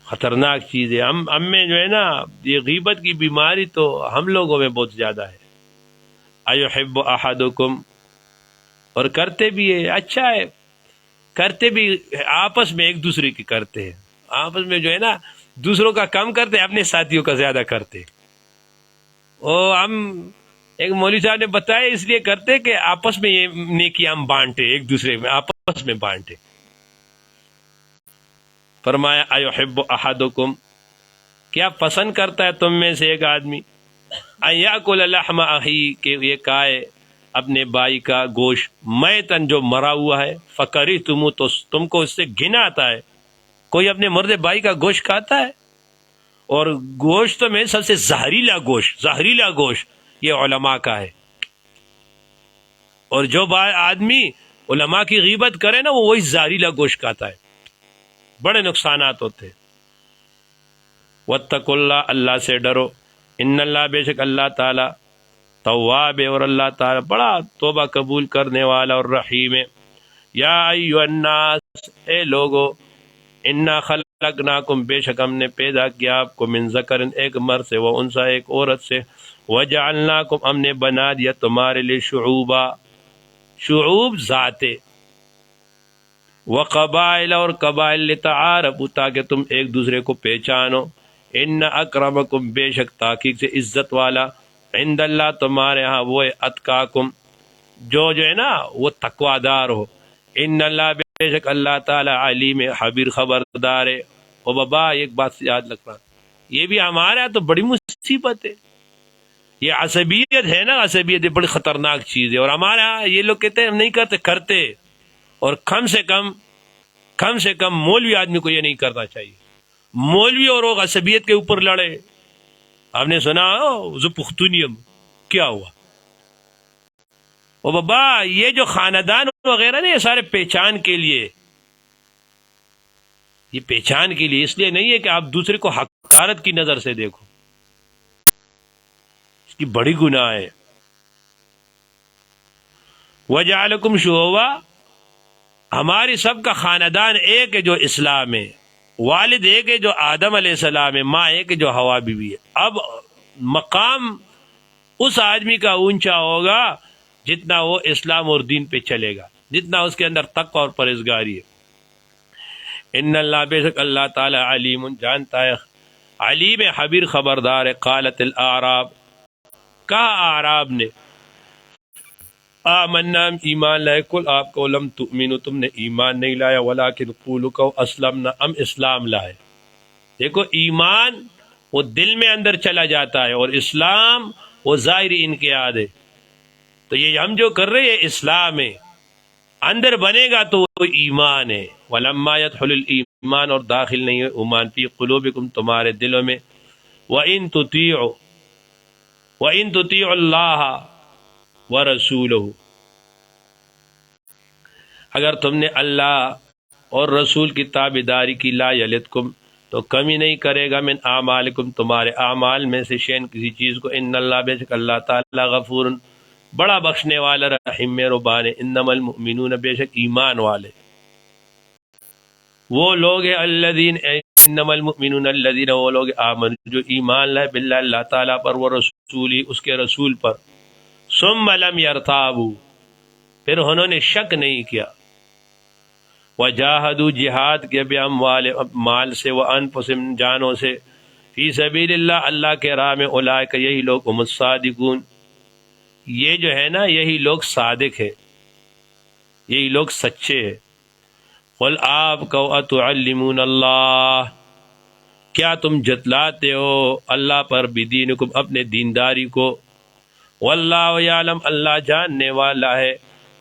S1: خطرناک چیز ہے. ہم میں جو ہے نا یہ غیبت کی بیماری تو ہم لوگوں میں بہت زیادہ ہے. ایحب احدکم، اور کرتے بھی ہے، اچھا ہے، کرتے بھی آپس میں ایک دوسرے کی کرتے ہیں، آپس میں جو ہے نا دوسروں کا کم کرتے ہیں، اپنے ساتھیوں کا زیادہ کرتے. ہم ایک مولوی صاحب نے بتایا اس لیے کرتے کہ آپس میں یہ نیکی ہم بانٹے، ایک دوسرے میں آپس میں بانٹے. فرمایا ایحب احدکم، کیا پسند کرتا ہے تم میں سے ایک آدمی ان یاکل لحم اخی، کہ یہ کھائے اپنے بھائی کا گوشت، میتن جو مرا ہوا ہے، فکرہتم، تو تم کو اس سے گھن آتا ہے. کوئی اپنے مردے بھائی کا گوشت کھاتا ہے؟ اور گوشت میں سب سے زہریلا گوشت یہ علماء کا ہے. اور جو آدمی علماء کی غیبت کرے نا وہ وہی زہریلا گوشت کھاتا ہے، بڑے نقصانات ہوتے. واتقوا اللہ، اللہ سے ڈرو. ان اللہ، بے شک اللہ تعالی تواب ہے، اور اللہ تعالی بڑا توبہ قبول کرنے والا اور رحیم ہے. یا ایھا الناس، اے لوگو، انا خلقناکم، بے شک ہم نے پیدا کیا آپ کو، من ذکر، ایک مرد سے، و انثی، ایک عورت سے، وجعلناکم، ہم نے بنا دیا تمہارے لیے شعوب ذاتے، وقبائل، اور قبائل، لتعارفوا، تاکہ تم ایک دوسرے کو پہچانو. ان اکرمکم، بے شک تحقیق سے عزت والا، عند اللہ، تمہارے ہاں، وہ اتقاکم، جو ہے نا وہ تقوادار ہو. ان اللہ، بے شک اللہ تعالی، علیم، خبیر، خبردار ہے. او بابا ایک بات یاد رکھنا، یہ بھی ہمارے ہاں تو بڑی مصیبت ہے. یہ عصبیت ہے نا، عصبیت بڑی خطرناک چیز ہے. اور ہمارے ہاں یہ لوگ کہتے ہیں ہم نہیں کرتے، اور کم سے کم مولوی آدمی کو یہ نہیں کرنا چاہیے. مولوی اور وہ عصبیت کے اوپر لڑے. آپ نے سنا زو پختونیم کیا ہوا؟ او بابا یہ جو خاندان وغیرہ نا، یہ سارے پہچان کے لیے، یہ پہچان کے لیے، اس لیے نہیں ہے کہ آپ دوسرے کو حقارت کی نظر سے دیکھو، اس کی بڑی گناہ ہے. وجعلکم شعوبا، ہماری سب کا خاندان ایک ہے جو اسلام ہے، والد ایک ہے جو آدم علیہ السلام ہے، ماں ایک ہے جو حوا بیوی ہے. اب مقام اس آدمی کا اونچا ہوگا جتنا وہ اسلام اور دین پہ چلے گا، جتنا اس کے اندر تقوی اور پرہیزگاری ہے۔ ان اللہ، بے شک اللہ تعالی علیم جانتا ہے، علیم خبیر خبردار ہے۔ قالت الاعراب، کہا اعراب نے، آمنا ایمان لائے، کل آپ کو لم تؤمنو تم نے ایمان نہیں لایا، ولکن قولوا کو اسلمنا ہم اسلام لائے۔ دیکھو ایمان وہ دل میں اندر چلا جاتا ہے، اور اسلام وہ ظاہری انقیاد ہے۔ تو یہ ہم جو کر رہے ہیں اسلام ہے، اندر بنے گا تو وہ ایمان ہے۔ ولما يدخل الایمان، اور داخل نہیں ہے ایمان، فی قلوبکم تمہارے دلوں میں، وَإِن تُطِيعُوا اللَّهَ وَرَسُولَهُ، اگر تم نے اللہ اور رسول کی تابعداری کی، لا یلدکم تو کمی نہیں کرے گا، من اعمالکم تمہارے اعمال میں سے، شین کسی چیز کو، ان اللہ بے شک اللہ تعالی غفور بڑا بخشنے والا، رحیم مہربان ہے۔ انما المؤمنون بے شک ایمان والے وہ لوگ ہیں، الذین انما المؤمنون الذین وہ لوگ آمنوا جو ایمان لائے، باللہ اللہ تعالیٰ پر، وہ رسولی اس کے رسول پر، ثم لم یرتابوا پھر انہوں نے شک نہیں کیا، وجاہدوا جہاد کیا، مال سے، وانفسہم جانوں سے، فی سبیل اللہ اللہ کے راہ میں، اولئک یہی لوگ هم الصادقون یہ جو ہے نا یہی لوگ صادق ہے، یہی لوگ سچے ہیں۔ قل آپ کو اتعلمون اللہ کیا تم جتلاتے ہو اللہ پر، بدینکم اپنے دینداری کو، واللہ یعلم اللہ جاننے والا ہے،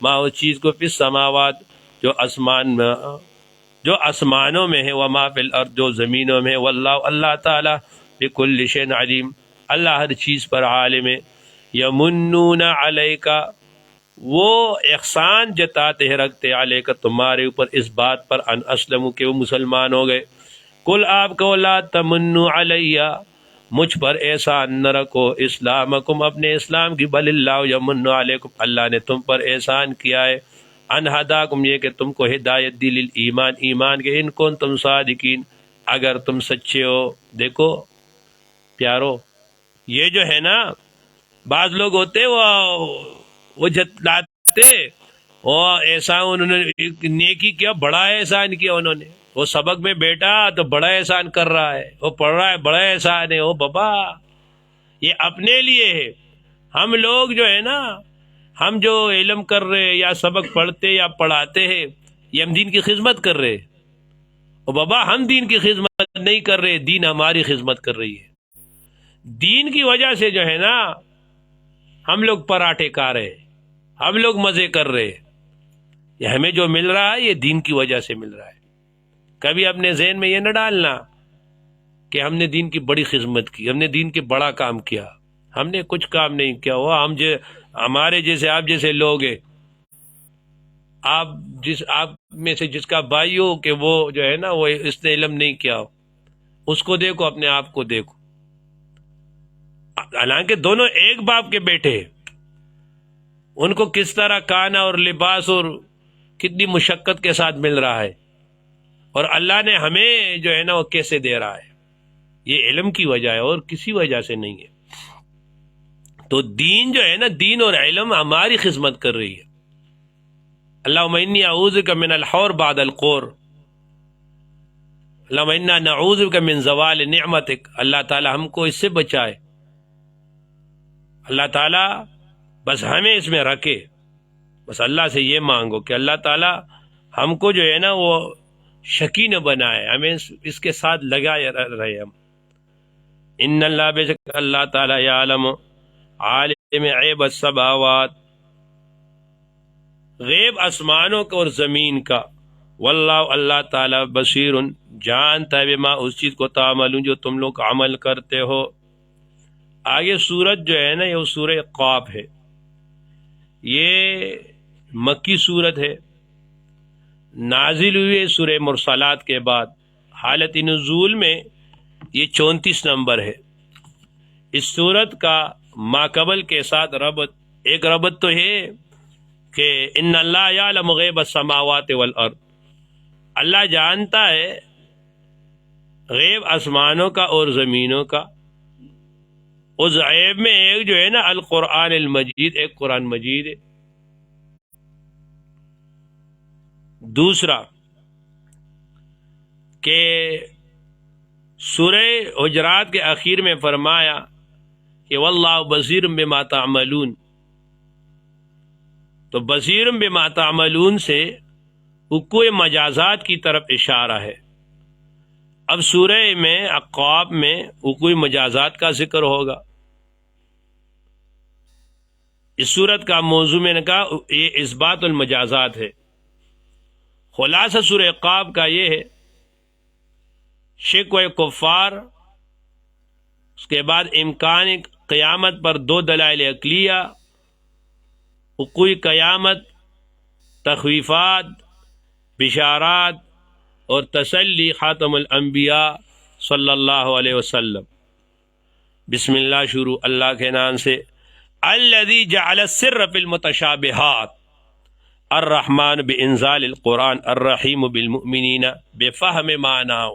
S1: ما اس چیز کو، فی السماوات جو آسمانوں میں ہے، وما فی الارض جو زمینوں میں ہے، واللہ اللہ تعالی بکل شیء علیم اللہ ہر چیز پر عالم ہے۔ یمنون علیکا وہ احسان جتاتے ہیں، رکھتے علیکا تمہارے اوپر، اس بات پر، ان اسلموا کہ وہ مسلمان ہو گئے۔ کل آپ کو لا تمنوا علیہ مجھ پر احسان نہ رکھو، اسلامکم اپنے اسلام کی، بل اللہ یمن علیکم اللہ نے تم پر احسان کیا ہے، ان ہداکم یہ کہ تم کو ہدایت دی، للایمان ایمان کے، ان کنتم صادقین اگر تم سچے ہو۔ دیکھو پیارو، یہ جو ہے نا بعض لوگ ہوتے وہ جتلاتے، وہ احسان انہوں نے نیکی کیا، بڑا احسان کیا انہوں نے، وہ سبق میں بیٹا تو بڑا احسان کر رہا ہے، وہ پڑھ رہا ہے بڑا احسان ہے، وہ بابا یہ اپنے لیے ہے۔ ہم لوگ جو ہے نا، ہم جو علم کر رہے یا سبق پڑھتے یا پڑھاتے ہیں، یہ ہم دین کی خدمت کر رہے، اور بابا ہم دین کی خدمت نہیں کر رہے، دین ہماری خدمت کر رہی ہے۔ دین کی وجہ سے جو ہے نا ہم لوگ پراٹھے کھا رہے، ہم لوگ مزے کر رہے، یہ ہمیں جو مل رہا ہے یہ دین کی وجہ سے مل رہا ہے۔ کبھی اپنے ذہن میں یہ نہ ڈالنا کہ ہم نے دین کی بڑی خدمت کی، ہم نے دین کے بڑا کام کیا، ہم نے کچھ کام نہیں کیا۔ وہ ہمارے جیسے آپ جیسے لوگ ہیں، آپ میں سے جس کا بھائی ہو کہ وہ جو ہے نا وہ اس نے علم نہیں کیا ہو، اس کو دیکھو، اپنے آپ کو دیکھو، حالانکہ دونوں ایک باپ کے بیٹے ہیں، ان کو کس طرح کھانا اور لباس اور کتنی مشقت کے ساتھ مل رہا ہے، اور اللہ نے ہمیں جو ہے نا وہ کیسے دے رہا ہے، یہ علم کی وجہ ہے اور کسی وجہ سے نہیں ہے۔ تو دین جو ہے نا، دین اور علم ہماری خدمت کر رہی ہے۔ اللہم انی اعوذ بک من الحور بعد القور، اللہم انا نعوذ بک من زوال نعمتک، اللہ تعالی ہم کو اس سے بچائے، اللہ تعالی بس ہمیں اس میں رکھے، بس اللہ سے یہ مانگو کہ اللہ تعالی ہم کو جو ہے نا وہ شکی نہ بنائے، ہمیں اس کے ساتھ لگائے رہے ہم۔ ان اللہ بے شک اللہ تعالی یعلم عالم غیب السماوات غیب آسمانوں کا اور زمین کا، واللہ اللہ تعالی بصیر جانتا ہے بما اس چیز کو تعملون جو تم لوگ عمل کرتے ہو۔ آگے سورت جو ہے نا یہ سورہ قاف ہے، یہ مکی سورت ہے، نازل ہوئی ہے سورہ مرسلات کے بعد، حالت نزول میں یہ 34 نمبر ہے۔ اس سورت کا ماقبل کے ساتھ ربط، ایک ربط تو ہے کہ ان اللہ یعلم غیب السماوات والارض، اللہ جانتا ہے غیب آسمانوں کا اور زمینوں کا، اس عیب میں ایک جو ہے نا القرآن المجید، ایک قرآن مجید ہے۔ دوسرا کہ سورہ حجرات کے آخر میں فرمایا کہ واللہ بصیر بما تعملون، تو بصیر بما تعملون سے وقوع مجازات کی طرف اشارہ ہے۔ اب سورہ میں اقواب میں وقوع مجازات کا ذکر ہوگا۔ اس صورت کا موضوع میں نے کہا یہ اثبات المجازات ہے۔ خلاصہ سورہ اقواب کا یہ ہے، شکوہ کفار، اس کے بعد امکان قیامت پر دو دلائل عقلیہ، وقوع قیامت، تخویفات، بشارات اور تسلی خاتم الانبیاء صلی اللہ علیہ وسلم۔ بسم اللہ شروع اللہ کے نام سے۔ الذی جعل السر فی المتشابہات، الرحمن بانزال القرآن، الرحیم بالمؤمنین بفہم معناہ۔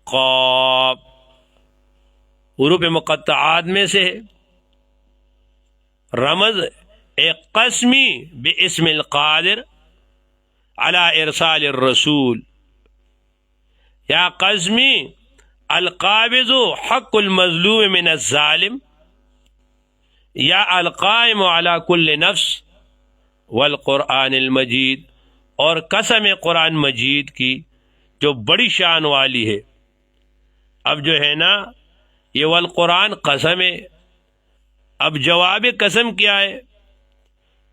S1: قاف حروف مقطعات میں سے رمز ایک قسمی باسم القادر علی ارسال الرسول، یا قسمی القابض حق المظلوم من الظالم، یا القائم علی کل نفس والقرآن المجید، اور قسم قرآن مجید کی جو بڑی شان والی ہے۔ اب جو ہے نا یہ والقرآن قسم ہے، اب جواب قسم کیا ہے؟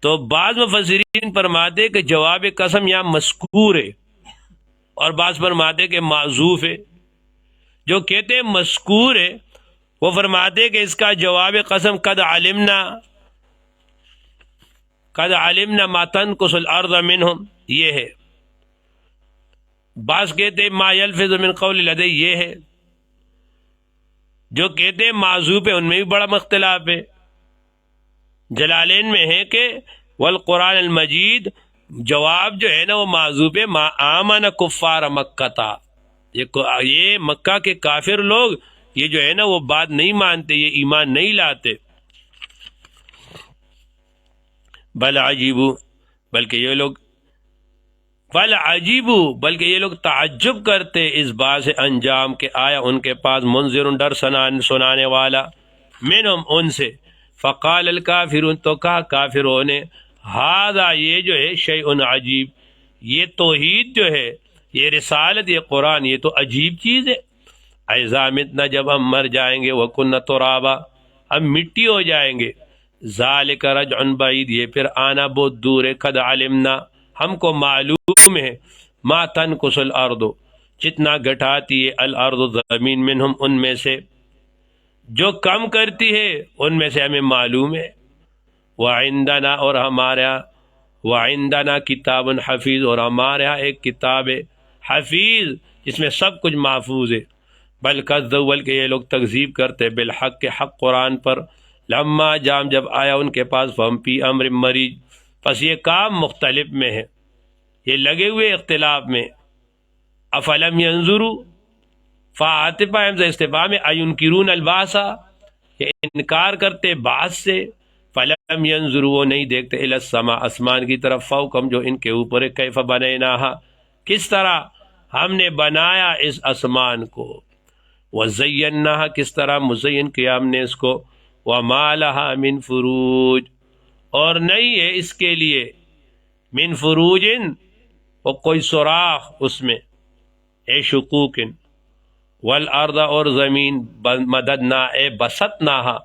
S1: تو بعض مفسرین فرماتے کہ جواب قسم یہاں مذکور ہے، اور بعض فرماتے کہ معذوف ہے۔ جو کہتے ہیں مذکور ہے وہ فرماتے کہ اس کا جواب قسم قد علمنا ما تنقص الارض منہم، یہ ہے۔ بعض کہتے ہیں ما یلفظ من قول لدی، یہ ہے۔ جو کہتے ہیں معذوف ہے ان میں بھی بڑا اختلاف ہے۔ جلالین میں ہے کہ والقرآن المجید جواب جو ہے نا وہ معذوف ہے، ما آمن کفار مکہ تھا، یہ مکہ کے کافر لوگ یہ جو ہے نا وہ بات نہیں مانتے، یہ ایمان نہیں لاتے۔ بل عجیبو، بلکہ یہ لوگ تعجب کرتے اس بات سے انجام کے آیا ان کے پاس منذر ڈر سنانے والا، منہم ان سے۔ فقال الکافرون، تو کہا کافروں نے، ھذا یہ جو ہے شیء عجیب، یہ توحید جو ہے، یہ رسالت، یہ قرآن، یہ تو عجیب چیز ہے۔ اذا متنا، جب ہم مر جائیں گے، وکنا ترابا، ہم مٹی ہو جائیں گے، ذالک رجع بعید، یہ پھر آنا بہت دور ہے، قد علمنا، ہم کو معلوم ہے، ما تنقص الارض، جتنا گھٹاتی ہے الارض زمین، منہم ان میں سے، جو کم کرتی ہے ان میں سے ہمیں معلوم ہے۔ وعندنا، اور ہمارے ہاں، وعندنا کتاب حفیظ، اور ہمارے ہاں ایک کتاب ہے حفیظ جس میں سب کچھ محفوظ ہے۔ بل کذبوا، بلکہ یہ لوگ تکذیب کرتے، بالحق، کے حق قرآن پر، لما جام، جب آیا ان کے پاس، فہم فی امر مریج، پس یہ کام مختلف میں ہے، یہ لگے ہوئے اختلاف میں۔ افلم ینظروا، فعاطفہ حمزہ استفہام میں، اینکرون البعث، یہ انکار کرتے بعث سے، فلم ینظروا، وہ نہیں دیکھتے، الی السماء، آسمان کی طرف، فوقہم، جو ان کے اوپر ہے، کیف بنیناہا، کس طرح ہم نے بنایا اس آسمان کو، وزیناہا، کس طرح مزین کیا ہم نے اس کو، وما لہا من فروج، اور نہیں ہے اس کے لیے من فروج، وہ کوئی سوراخ اس میں، اے شقوق، والارض، اور زمین، مددنا، اے بسطناہا،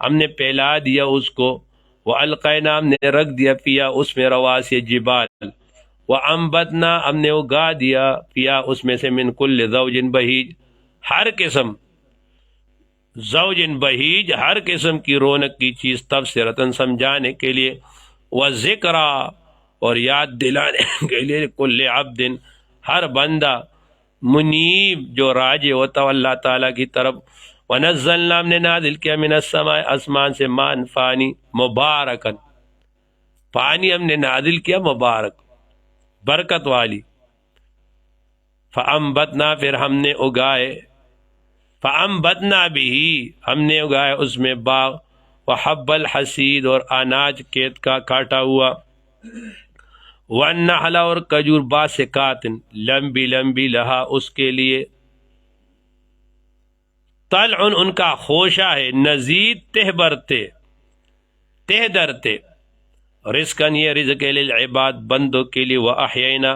S1: ہم نے پھیلا دیا اس کو، والقینا، ہم نے رکھ دیا، فیا، اس میں، رواسی، جبال، وانبتنا، ہم نے اگا دیا، فیا، اس میں سے، من کل زوج بہیج، ہر قسم، زوج بہیج، ہر قسم کی رونق کی چیز، تبصرۃ، سمجھانے کے لیے، وذکرا، اور یاد دلانے کے لیے، کل عبد، ہر بندہ، منیب، جو راجع ہوتا ہے اللہ تعالیٰ کی طرف، ونزلنا، ہم نے نازل کیا، من السماء، آسمان سے، مان، پانی، مبارکن، پانی ہم نے نازل کیا مبارک، برکت والی، فانبتنا، پھر ہم نے اگائے، فَأَنبَتْنَا بِهِ ہم نے اگایا اس میں باغ، وَحَبَّ الْحَصِيدِ اور اناج کھیت کا کاٹا ہوا، وَالنَّخْلَ اور کھجور باسقات لمبی لمبی لہا اس کے لیے، طلع ان کا خوشہ ہے، نزید تہ برتے تہ درتے، رزقاً یہ رزق ہے للعباد بندوں کے لیے، وَأَحْيَيْنَا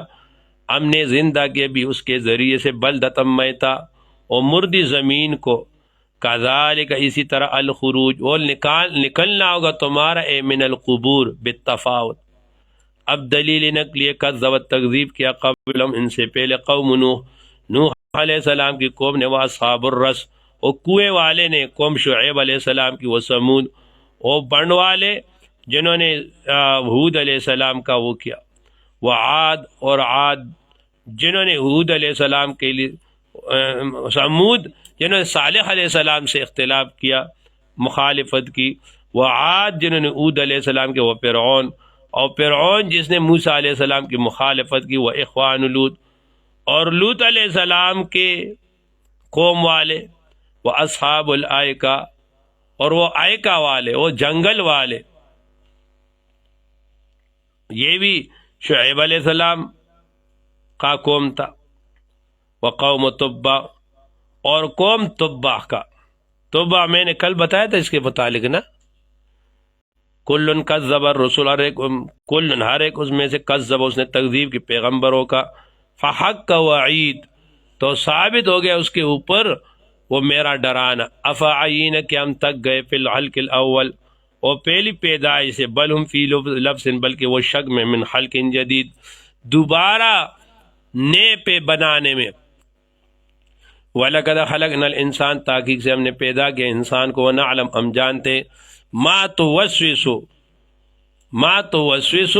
S1: ہم نے زندہ کیا بھی اس کے ذریعے سے بلدۃ میتا اور مردی زمین کو، کذالک اسی طرح الخروج اور نکلنا ہوگا تمہارا اے من القبور بالتفاوت۔ اب دلیل نقلی کذبت تکذیب کیا قبلہم ان سے پہلے قوم نوح، نوح علیہ السلام کی قوم نے، واصحاب الرس اور کوے والے نے، قوم شعیب علیہ السلام کی، وثمود اور بن والے جنہوں نے ہود علیہ السلام کا وہ کیا، وعاد اور عاد جنہوں نے ہود علیہ السلام کے لیے، سمود جنہوں نے صالح علیہ السلام سے اختلاف کیا، مخالفت کی، وعاد جنہوں نے ہود علیہ السلام کے، وفرعون اور فرعون جس نے موسیٰ علیہ السلام کی مخالفت کی، واخوان لوط اور لوط علیہ السلام کے قوم والے، واصحاب الائکہ اور وہ آئکہ والے، وہ جنگل والے، یہ بھی شعیب علیہ السلام کا قوم تھا، وقوم تبع اور قوم تبع کا، تبع میں نے کل بتایا تھا اس کے متعلق نا، کلن کذب الرسول، کلن ہر ایک اس میں سے کذب اس نے تکذیب کی پیغمبروں کا، فحق وعید تو ثابت ہو گیا اس کے اوپر وہ میرا ڈرانا، افعین کہ ہم تک گئے فی الحلق الاول اور پہلی پیدائش سے، بل ہم فی لبس بلکہ وہ شک میں، من خلق جدید دوبارہ نئے پہ بنانے میں، وَلَقَدْ خَلَقْنَا الْإِنسَانَ تحقیق سے ہم نے پیدا کیا انسان کو، وَنَعْلَمْ ہم جانتے، ما توسوس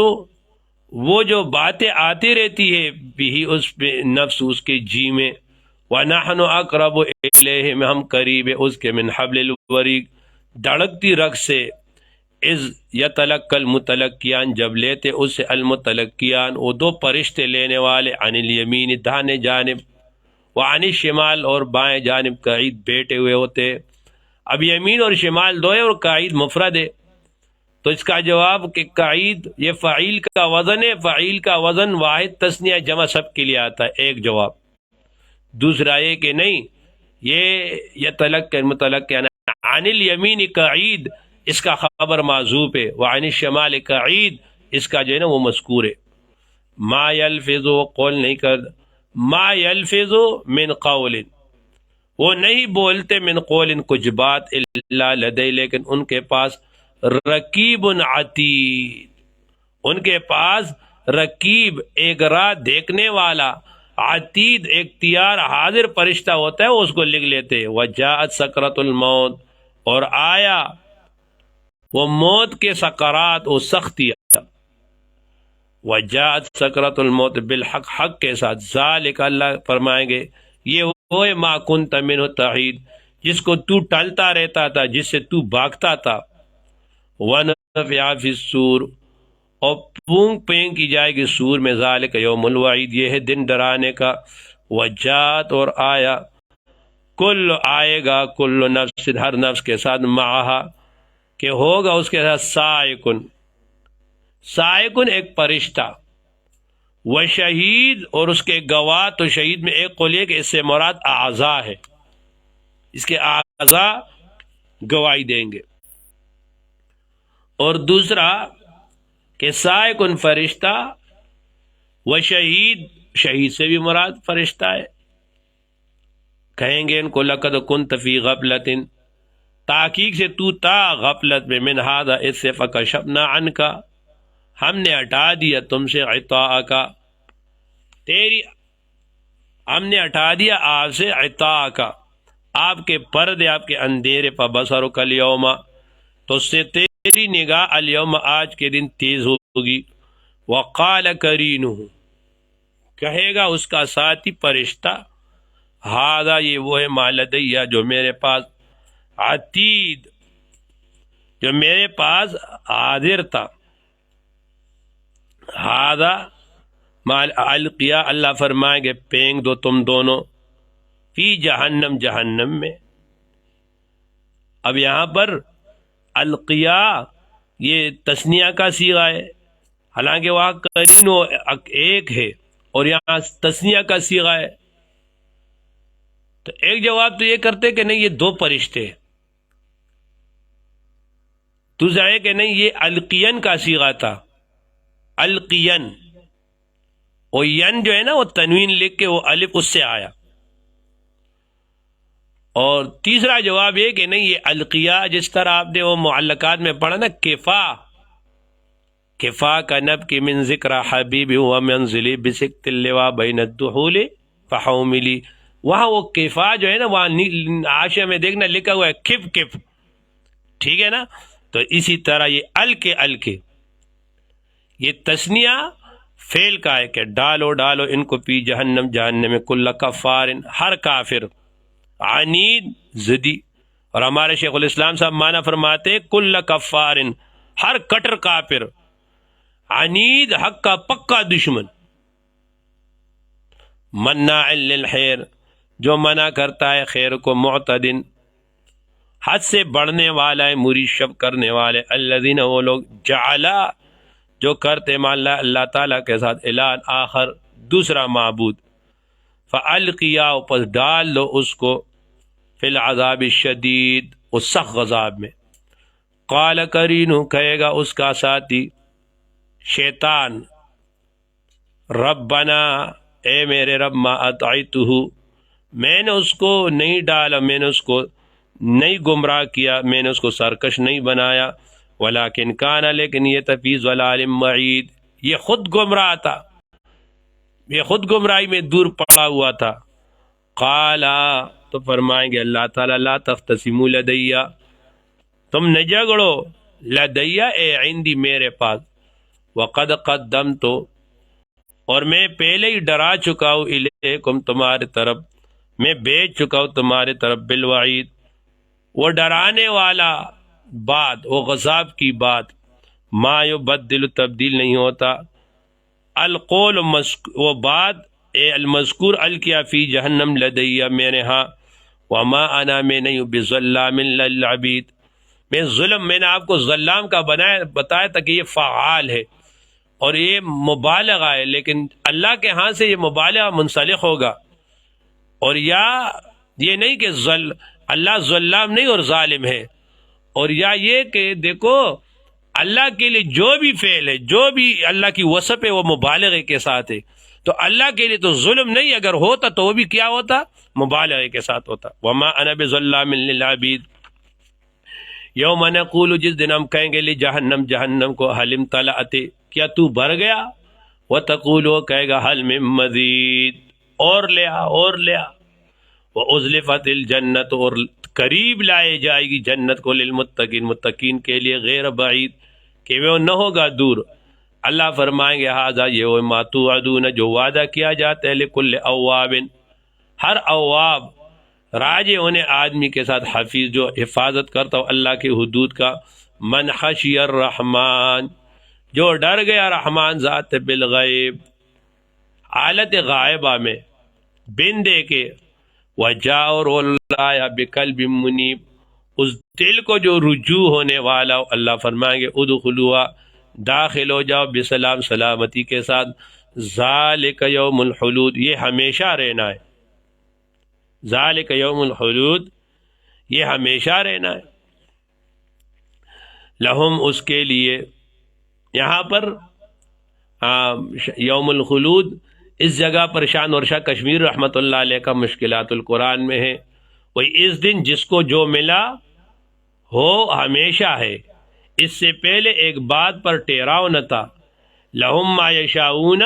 S1: وہ جو باتیں آتی رہتی ہے بھی اس پہ نفس اس کے جی میں، وَنَحْنُ أَقْرَبُ إِلَيْهِ ہم قریب ہے اس کے، من حبل الورید دھڑکتی رگ سے، اذ یتلقی المتلقیان جب لیتے اس سے، المتلقیان وہ دو فرشتے لینے والے، عن الیمین داہنے جانب، وعن الشمال اور بائیں جانب، قعید بیٹھے ہوئے ہوتے، اب یمین اور شمال دو ہے اور قعید مفرد ہے، تو اس کا جواب کہ قعید یہ فعیل کا وزن ہے، فعیل کا وزن واحد تثنیہ جمع سب کے لیے آتا ہے، ایک جواب۔ دوسرا یہ کہ نہیں، یہ یتلقی المتلقی عن الیمین قعید اس کا خبر معذوف ہے، وعن الشمال قعید اس کا جو ہے نا وہ مذکور ہے، ما یلفظ وہ قول نہیں کر، ما یلفظ من قول وہ نہیں بولتے، من قول کچھ بات، الا لدی لیکن ان کے پاس، رقیب عتید ان کے پاس، رقیب ایک راہ دیکھنے والا، عتید ایک تیار حاضر فرشتہ ہوتا ہے وہ اس کو لکھ لیتے، وجاءت سکرۃ الموت اور آیا وہ موت کے سکرات وہ سختیاں، وجاءت سکرۃ الموت بالحق حق کے ساتھ، ذالک اللہ فرمائیں گے یہ وہ ما کنت منہ تحید جس کو تو ٹلتا رہتا تھا، جس سے تو بھاگتا تھا، ونفخ فی الصور اور پونگ پینگ کی جائے گی سور میں، ذالک یوم الوعید یہ ہے دن ڈرانے کا، وجات اور آیا، کل آئے گا، کل نفس ہر نفس کے ساتھ، معہا کہ ہوگا اس کے ساتھ، سائقن سائقن ایک فرشتہ، و شہید اور اس کے گواہ، تو شہید میں ایک قول یہ کہ اس سے مراد اعضاء ہے، اس کے اعضاء گواہی دیں گے، اور دوسرا کہ سائقن فرشتہ، و شہید شہید سے بھی مراد فرشتہ ہے، کہیں گے ان کو لقد کنت فی غفلۃ تحقیق سے تو تا غفلت میں، من ھذا اس سے، فکشفنا عنک ہم نے ہٹا دیا تم سے، غطاءک تیری ہم نے ہٹا دیا آپ سے، غطاءک آپ کے پردے، آپ کے اندھیرے، فبصرک الیوم تو اس سے تیری نگاہ، الیوم آج کے دن تیز ہوگی، وقال قرینہ کہے گا اس کا ساتھی فرشتہ، ھذا یہ وہ ہے، ما لدی جو میرے پاس، عتید جو میرے پاس حاضر تھا، ھذا ما القیا اللہ فرمائیں گے پھینک دو تم دونوں، فی جہنم، جہنم میں۔ اب یہاں پر القیا یہ تثنیہ کا صیغہ ہے، حالانکہ وہاں قرین ایک ہے اور یہاں تثنیہ کا صیغہ ہے۔ تو ایک جواب تو یہ کرتے کہ نہیں یہ دو فرشتے، دوسرا ہے کہ نہیں یہ القین کا صیغہ تھا، القین، وہ ین جو ہے نا وہ تنوین لکھ کے وہ الف اس سے آیا۔ اور تیسرا جواب یہ کہ نہیں یہ القیا، جس طرح آپ نے وہ معلقات میں پڑھا نا، کفا کا نب کی من ذکر حبیب و منزلی بسکت اللوا بین الدخول فحوملی، وہاں وہ کفا جو ہے نا وہاں عاشیہ میں دیکھنا لکھا ہوا ہے کف کف، ٹھیک ہے نا۔ تو اسی طرح یہ الکے یہ تثنیہ فعل کا ہے کہ ڈالو ڈالو ان کو پی جہنم، جہنم میں، کل کفار، ہر کافر، عنید، زدی۔ اور ہمارے شیخ الاسلام صاحب معنی فرماتے ہیں کل کفار، ہر کٹر کافر، عنید، حق کا پکا دشمن، مناع للخیر، جو منع کرتا ہے خیر کو، معتدن، حد سے بڑھنے والا ہے، مرشب کرنے والے، الذین، وہ لوگ، جعلا، جو کرتے مان اللہ تعالیٰ کے ساتھ الہ آخر، دوسرا معبود، فالقیا، پس ڈال دو اس کو، فی العذاب الشدید، اس سخت عذاب میں۔ قال قرینہ، کہے گا اس کا ساتھی شیطان، ربنا، اے میرے رب، ما اطعتہ، میں نے اس کو نہیں ڈالا، میں نے اس کو نہیں گمراہ کیا، میں نے اس کو سرکش نہیں بنایا، ولیکن کان، لیکن یہ تھا فی ضلال بعید، یہ خود گمراہ تھا، یہ خود گمراہی میں دور پڑا ہوا تھا۔ قالا، تو فرمائیں گے اللہ تعالیٰ، لا تختصموا لدیا، تم نہ جھگڑو، لدیا، اے عندی، میرے پاس، وقد قدمت، اور میں پہلے ہی ڈرا چکا ہوں، الیکم، تمہارے طرف، میں بھیج چکا ہوں تمہارے طرف، بالوعید، وہ ڈرانے والا بات، وہ غضب کی بات، ما یبدل، تبدیل نہیں ہوتا، القول، وہ بات، اے المذکور، الکیا فی جہنم لدیا، میرے ہاں، وما انا، میں نہیں ہوں، بظلام للعبید، میں ظلم، میں نے آپ کو ظلام کا بتایا تھا کہ یہ فعال ہے اور یہ مبالغہ ہے، لیکن اللہ کے ہاں سے یہ مبالغہ منسلخ ہوگا، اور یا یہ نہیں کہ اللہ ظلام نہیں اور ظالم ہے، اور یا یہ کہ دیکھو اللہ کے لیے جو بھی فعل ہے، جو بھی اللہ کی وصف ہے، وہ مبالغے کے ساتھ ہے، تو اللہ کے لیے تو ظلم نہیں، اگر ہوتا تو وہ بھی کیا ہوتا، مبالغے کے ساتھ ہوتا۔ وما انا بظلام للعبید، یوم نقول، جس دن ہم کہیں گے لجہنم، جہنم کو، حل امتلأت، کیا تو بھر گیا، وتقول، وہ کہے گا حل من مزید، اور لیا، اور لیا، وازلفت الجنت، اور قریب لائے جائے گی جنت کو، للمتقین، متقین کے لیے، غیر بعید، کہ وہ نہ ہوگا دور۔ اللہ فرمائیں گے ھذا، یہ وہ ما توعدون، جو وعدہ کیا جاتا ہے، لکل اواب، ہر اواب، راجع ہونے آدمی کے ساتھ، حفیظ، جو حفاظت کرتا ہو اللہ کی حدود کا، من خشی الرحمن، جو ڈر گیا رحمان ذات بالغیب، حالت غائبہ میں، بن دے کے، وجاء، اور اللہ بقلب منیب، اس دل کو جو رجوع ہونے والا، اللہ فرمائیں گے ادخلوا، داخل ہو جاؤ، بسلام، سلامتی کے ساتھ، ذالک یوم الخلود، یہ ہمیشہ رہنا ہے، ذالک یوم الخلود، یہ ہمیشہ رہنا ہے، لہم، اس کے لیے، یہاں پر یوم الخلود، اس جگہ پر شان ورشا کشمیر رحمۃ اللہ علیہ کا مشکلات القرآن میں ہے، وہی اس دن جس کو جو ملا ہو ہمیشہ ہے، اس سے پہلے ایک بات پر ٹیراؤ نہ تھا، لہم ما یشاؤون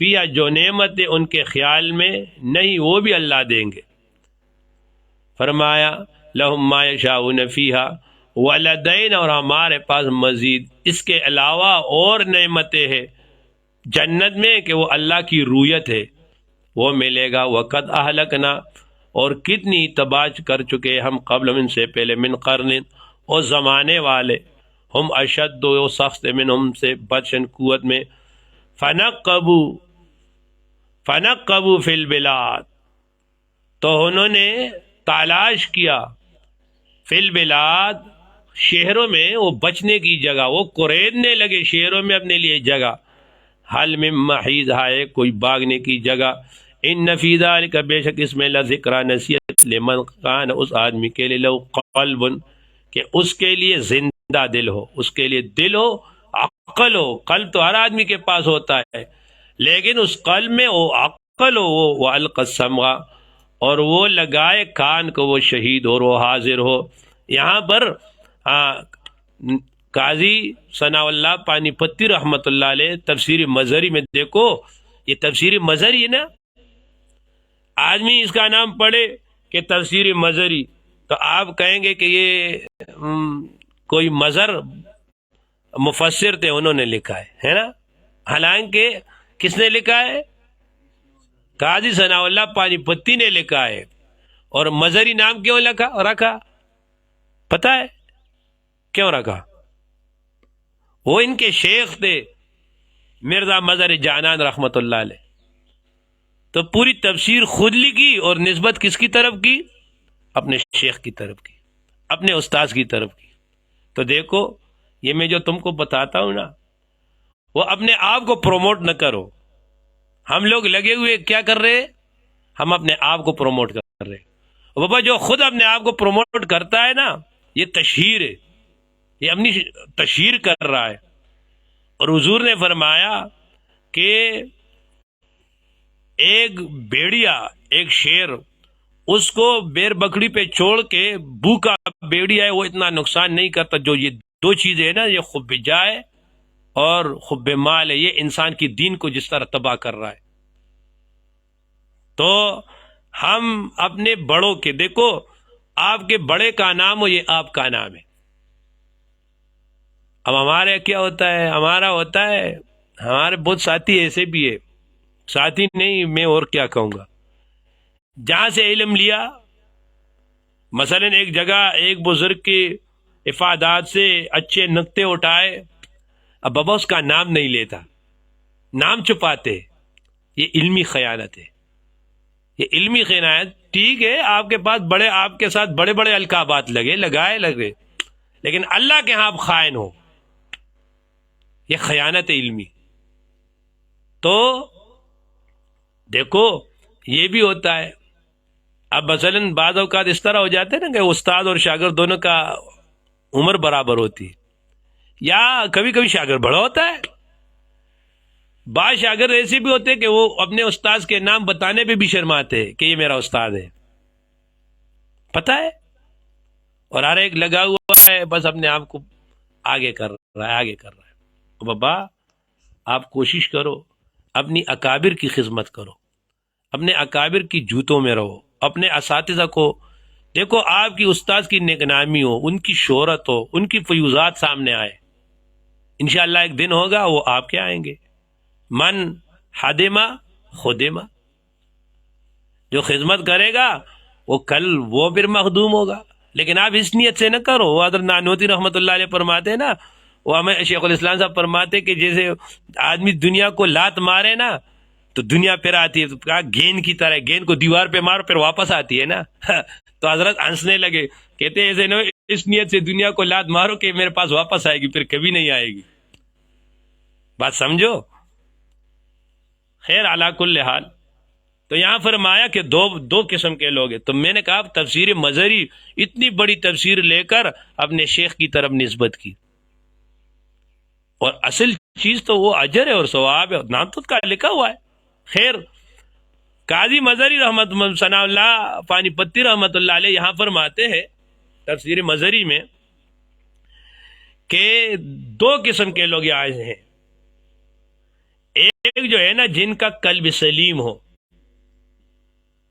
S1: فیہا، جو نعمت ان کے خیال میں نہیں وہ بھی اللہ دیں گے، فرمایا لہم ما یشاؤون فیہا ولدینا، اور ہمارے پاس مزید اس کے علاوہ اور نعمتیں ہیں جنت میں، کہ وہ اللہ کی رویت ہے، وہ ملے گا، وقد اہلکنا، اور کتنی تباہ کر چکے ہم، قبل، ان سے پہلے، من قرن، اور زمانے والے، ہم اشد، و سخت، من، ہم سے بطشن، قوت میں، فنقبوا فی البلاد، تو انہوں نے تلاش کیا فی البلاد، شہروں میں وہ بچنے کی جگہ، وہ کوریدنے لگے شہروں میں اپنے لیے جگہ، حل من محیض، ہے کوئی باغنے کی جگہ، ان فی ذلک، بے شک اس میں لذکرى، نصیحت، لمن کان، اس آدمی کے لیے، لو قلب، کہ اس کے لیے زندہ دل ہو، اس کے لیے دل ہو، عقل ہو، قلب تو ہر آدمی کے پاس ہوتا ہے، لیکن اس قلب میں وہ عقل ہو، وہ القى السمع، اور وہ لگائے کان کو، وہ شہید ہو، وہ حاضر ہو۔ یہاں پر قاضی ثناء اللہ پانی پتی رحمت اللہ علیہ تفسیر مظہری میں دیکھو، یہ تفسیر مظہری ہے نا، آدمی اس کا نام پڑھے کہ تفسیر مظہری، تو آپ کہیں گے کہ یہ کوئی مظہر مفسر تھے، انہوں نے لکھا ہے نا، حالانکہ کس نے لکھا ہے؟ قاضی ثناء اللہ پانی پتی نے لکھا ہے۔ اور مظہری نام کیوں رکھا پتہ ہے کیوں رکھا؟ وہ ان کے شیخ تھے مرزا مظہر جانان رحمت اللہ علیہ، تو پوری تفسیر خود لکھی اور نسبت کس کی طرف کی؟ اپنے شیخ کی طرف کی، اپنے استاذ کی طرف کی۔ تو دیکھو یہ میں جو تم کو بتاتا ہوں نا، وہ اپنے آپ کو پروموٹ نہ کرو۔ ہم لوگ لگے ہوئے کیا کر رہے؟ ہم اپنے آپ کو پروموٹ کر رہے۔ بابا جو خود اپنے آپ کو پروموٹ کرتا ہے نا، یہ تشہیر ہے، یہ اپنی تشہیر کر رہا ہے۔ اور حضور نے فرمایا کہ ایک بھیڑیا، ایک شیر، اس کو بیر بکری پہ چھوڑ کے بھوکا بھیڑیا ہے وہ اتنا نقصان نہیں کرتا۔ جو یہ دو چیزیں ہیں نا، یہ خب جائے اور خب مال ہے، یہ انسان کی دین کو جس طرح تباہ کر رہا ہے۔ تو ہم اپنے بڑوں کے، دیکھو آپ کے بڑے کا نام ہو، یہ آپ کا نام ہے۔ اب ہمارے کیا ہوتا ہے؟ ہمارا ہوتا ہے، ہمارے بہت ساتھی ایسے بھی ہے، ساتھی نہیں میں اور کیا کہوں گا، جہاں سے علم لیا، مثلا ایک جگہ ایک بزرگ کی افادات سے اچھے نقطے اٹھائے، اب بابا اس کا نام نہیں لیتا، نام چھپاتے، یہ علمی خیانت ہے، یہ علمی خیانت۔ ٹھیک ہے آپ کے پاس بڑے، آپ کے ساتھ بڑے بڑے القابات لگے، لیکن اللہ کے ہاں آپ خائن ہو، یہ خیانت ہے علمی۔ تو دیکھو یہ بھی ہوتا ہے۔ اب مثلا بعض اوقات اس طرح ہو جاتے ہیں نا کہ استاد اور شاگرد دونوں کا عمر برابر ہوتی ہے، یا کبھی کبھی شاگرد بڑا ہوتا ہے، بعض شاگرد ایسے بھی ہوتے ہیں کہ وہ اپنے استاذ کے نام بتانے پہ بھی شرماتے ہیں کہ یہ میرا استاد ہے، پتہ ہے، اور ہر ایک لگا ہوا ہے بس اپنے آپ کو آگے کر رہا ہے۔ بابا آپ کوشش کرو، اپنی اکابر کی خدمت کرو، اپنے اکابر کی جوتوں میں رہو، اپنے اساتذہ کو دیکھو، آپ کی استاذ کی نیک نامی ہو، ان کی شہرت ہو، ان کی فیوزات سامنے آئے، انشاءاللہ ایک دن ہوگا وہ آپ کے آئیں گے۔ من حدما خدما، جو خدمت کرے گا وہ کل وہ پھر مخدوم ہوگا۔ لیکن آپ اس نیت سے نہ کرو۔ وہ حضرت نانوتی رحمۃ اللہ علیہ فرماتے ہیں نا، وہ ہمیں شیخ الاسلام صاحب فرماتے کہ جیسے آدمی دنیا کو لات مارے نا تو دنیا پھر آتی ہے، تو کہا گیند کی طرح، گیند کو دیوار پہ مارو پھر واپس آتی ہے نا۔ تو حضرت ہنسنے لگے، کہتے ہیں ایسے نہ اس نیت سے دنیا کو لات مارو کہ میرے پاس واپس آئے گی، پھر کبھی نہیں آئے گی۔ بات سمجھو؟ خیر علی کل حال، تو یہاں فرمایا کہ دو قسم کے لوگ ہیں۔ تو میں نے کہا تفسیر مظہری اتنی بڑی تفسیر لے کر اپنے شیخ کی طرف نسبت کی، اور اصل چیز تو وہ اجر ہے اور ثواب ہے، نام تو کا لکھا ہوا ہے۔ خیر قاضی مظہری رحمت ثناء اللہ پانی پتی رحمت اللہ علیہ یہاں فرماتے ہیں تفسیر مظہری میں کہ دو قسم کے لوگ آئے ہیں، ایک جو ہے نا جن کا قلب سلیم ہو،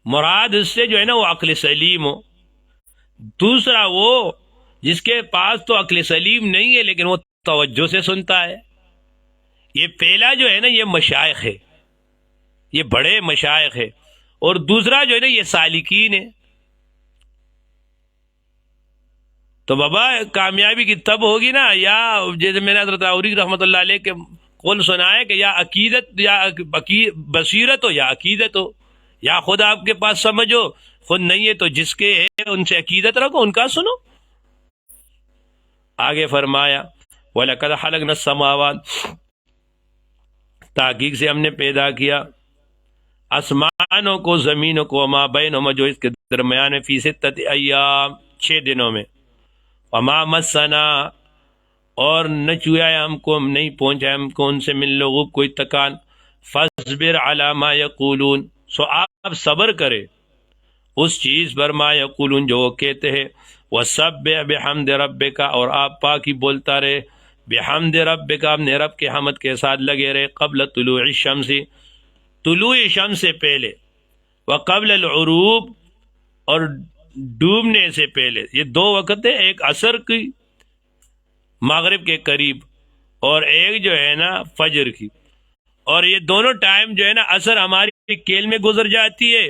S1: مراد اس سے جو ہے نا وہ عقل سلیم ہو، دوسرا وہ جس کے پاس تو عقل سلیم نہیں ہے لیکن وہ توجہ سے سنتا ہے۔ یہ پہلا جو ہے نا یہ مشائخ ہے، یہ بڑے مشائخ ہے، اور دوسرا جو ہے نا یہ سالکین ہے۔ تو بابا کامیابی کی تب ہوگی نا، یا جیسے میں نے حضرت عوری رحمۃ اللہ علیہ کے قول سنا ہے کہ یا عقیدت یا بصیرت ہو یا عقیدت ہو، یا خود آپ کے پاس سمجھ ہو، خود نہیں ہے تو جس کے ہے ان سے عقیدت رکھو، ان کا سنو۔ آگے فرمایا وَلَقَدْ خَلَقْنَا السَّمَاوَاتِ، تحقیق سے ہم نے پیدا کیا آسمانوں کو، زمینوں کو، وما بینہما، جو اس کے درمیان میں، فی ستۃ ایام، 6 دنوں میں، وما مسنا، اور نہ چویا ہم کو، نہیں پہنچا ہم کو ان سے من لغوب کوئی تکان، فاصبر علی ما یقولون، سو آپ صبر کرے اس چیز پر، ما یقولون جو وہ کہتے ہیں، وسبح بحمد ربک، اور آپ پاکی بولتا رہے، بحمد ربک، اپنے رب کے حمد کے ساتھ لگے رہے، قبل طلوع الشمس، طلوع شمس سے پہلے، وقبل الغروب، اور ڈوبنے سے پہلے۔ یہ 2 وقت ہے، ایک عصر کی مغرب کے قریب، اور ایک جو ہے نا فجر کی، اور یہ دونوں ٹائم جو ہے نا عصر ہماری کیل میں گزر جاتی ہے،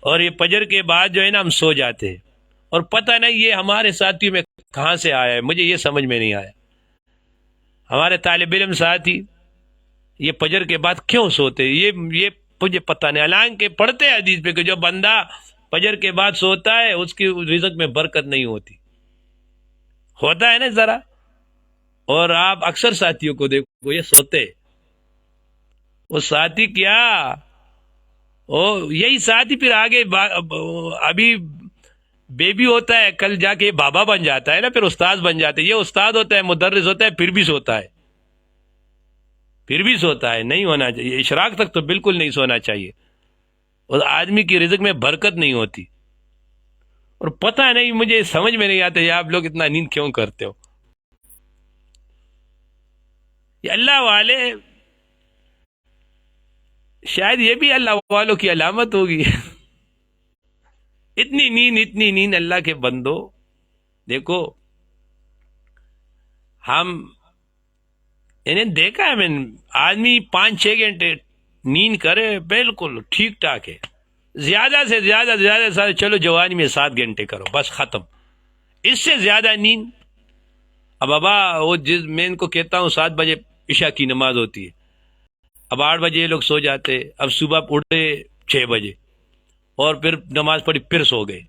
S1: اور یہ فجر کے بعد جو ہے نا ہم سو جاتے ہیں، اور پتہ نہیں یہ ہمارے ساتھیوں میں کہاں سے آیا ہے، مجھے یہ سمجھ میں نہیں آیا۔ ہمارے طالب علم ساتھی یہ فجر کے بعد کیوں سوتے، یہ مجھے پتہ نہیں، حالانکہ پڑھتے ہیں حدیث پہ کہ جو بندہ فجر کے بعد سوتا ہے اس کی رزق میں برکت نہیں ہوتی، ہوتا ہے نا ذرا۔ اور آپ اکثر ساتھیوں کو دیکھو یہ سوتے، وہ ساتھی کیا، یہی ساتھی پھر آگے ابھی بیبی ہوتا ہے، کل جا کے بابا بن جاتا ہے نا، پھر استاد بن جاتا ہے، یہ استاد ہوتا ہے، مدرس ہوتا ہے، پھر بھی سوتا ہے، پھر بھی سوتا ہے۔ نہیں ہونا چاہیے، اشراق تک تو بالکل نہیں سونا چاہیے، اور آدمی کی رزق میں برکت نہیں ہوتی۔ اور پتہ نہیں، مجھے سمجھ میں نہیں آتا یہ آپ لوگ اتنا نیند کیوں کرتے ہو۔ یہ اللہ والے، شاید یہ بھی اللہ والوں کی علامت ہوگی۔ اتنی نیند اللہ کے بندو، دیکھو ہم دیکھا ہے، میں آدمی 5-6 گھنٹے نیند کرے بالکل ٹھیک ٹھاک ہے، زیادہ سے زیادہ چلو جوانی میں 7 گھنٹے کرو، بس ختم، اس سے زیادہ نیند۔ اب ابا وہ میں ان کو کہتا ہوں 7 بجے عشاء کی نماز ہوتی ہے، اب 8 بجے یہ لوگ سو جاتے، اب صبح اٹھے 6 بجے، اور پھر نماز پڑھی، پھر سو گئے،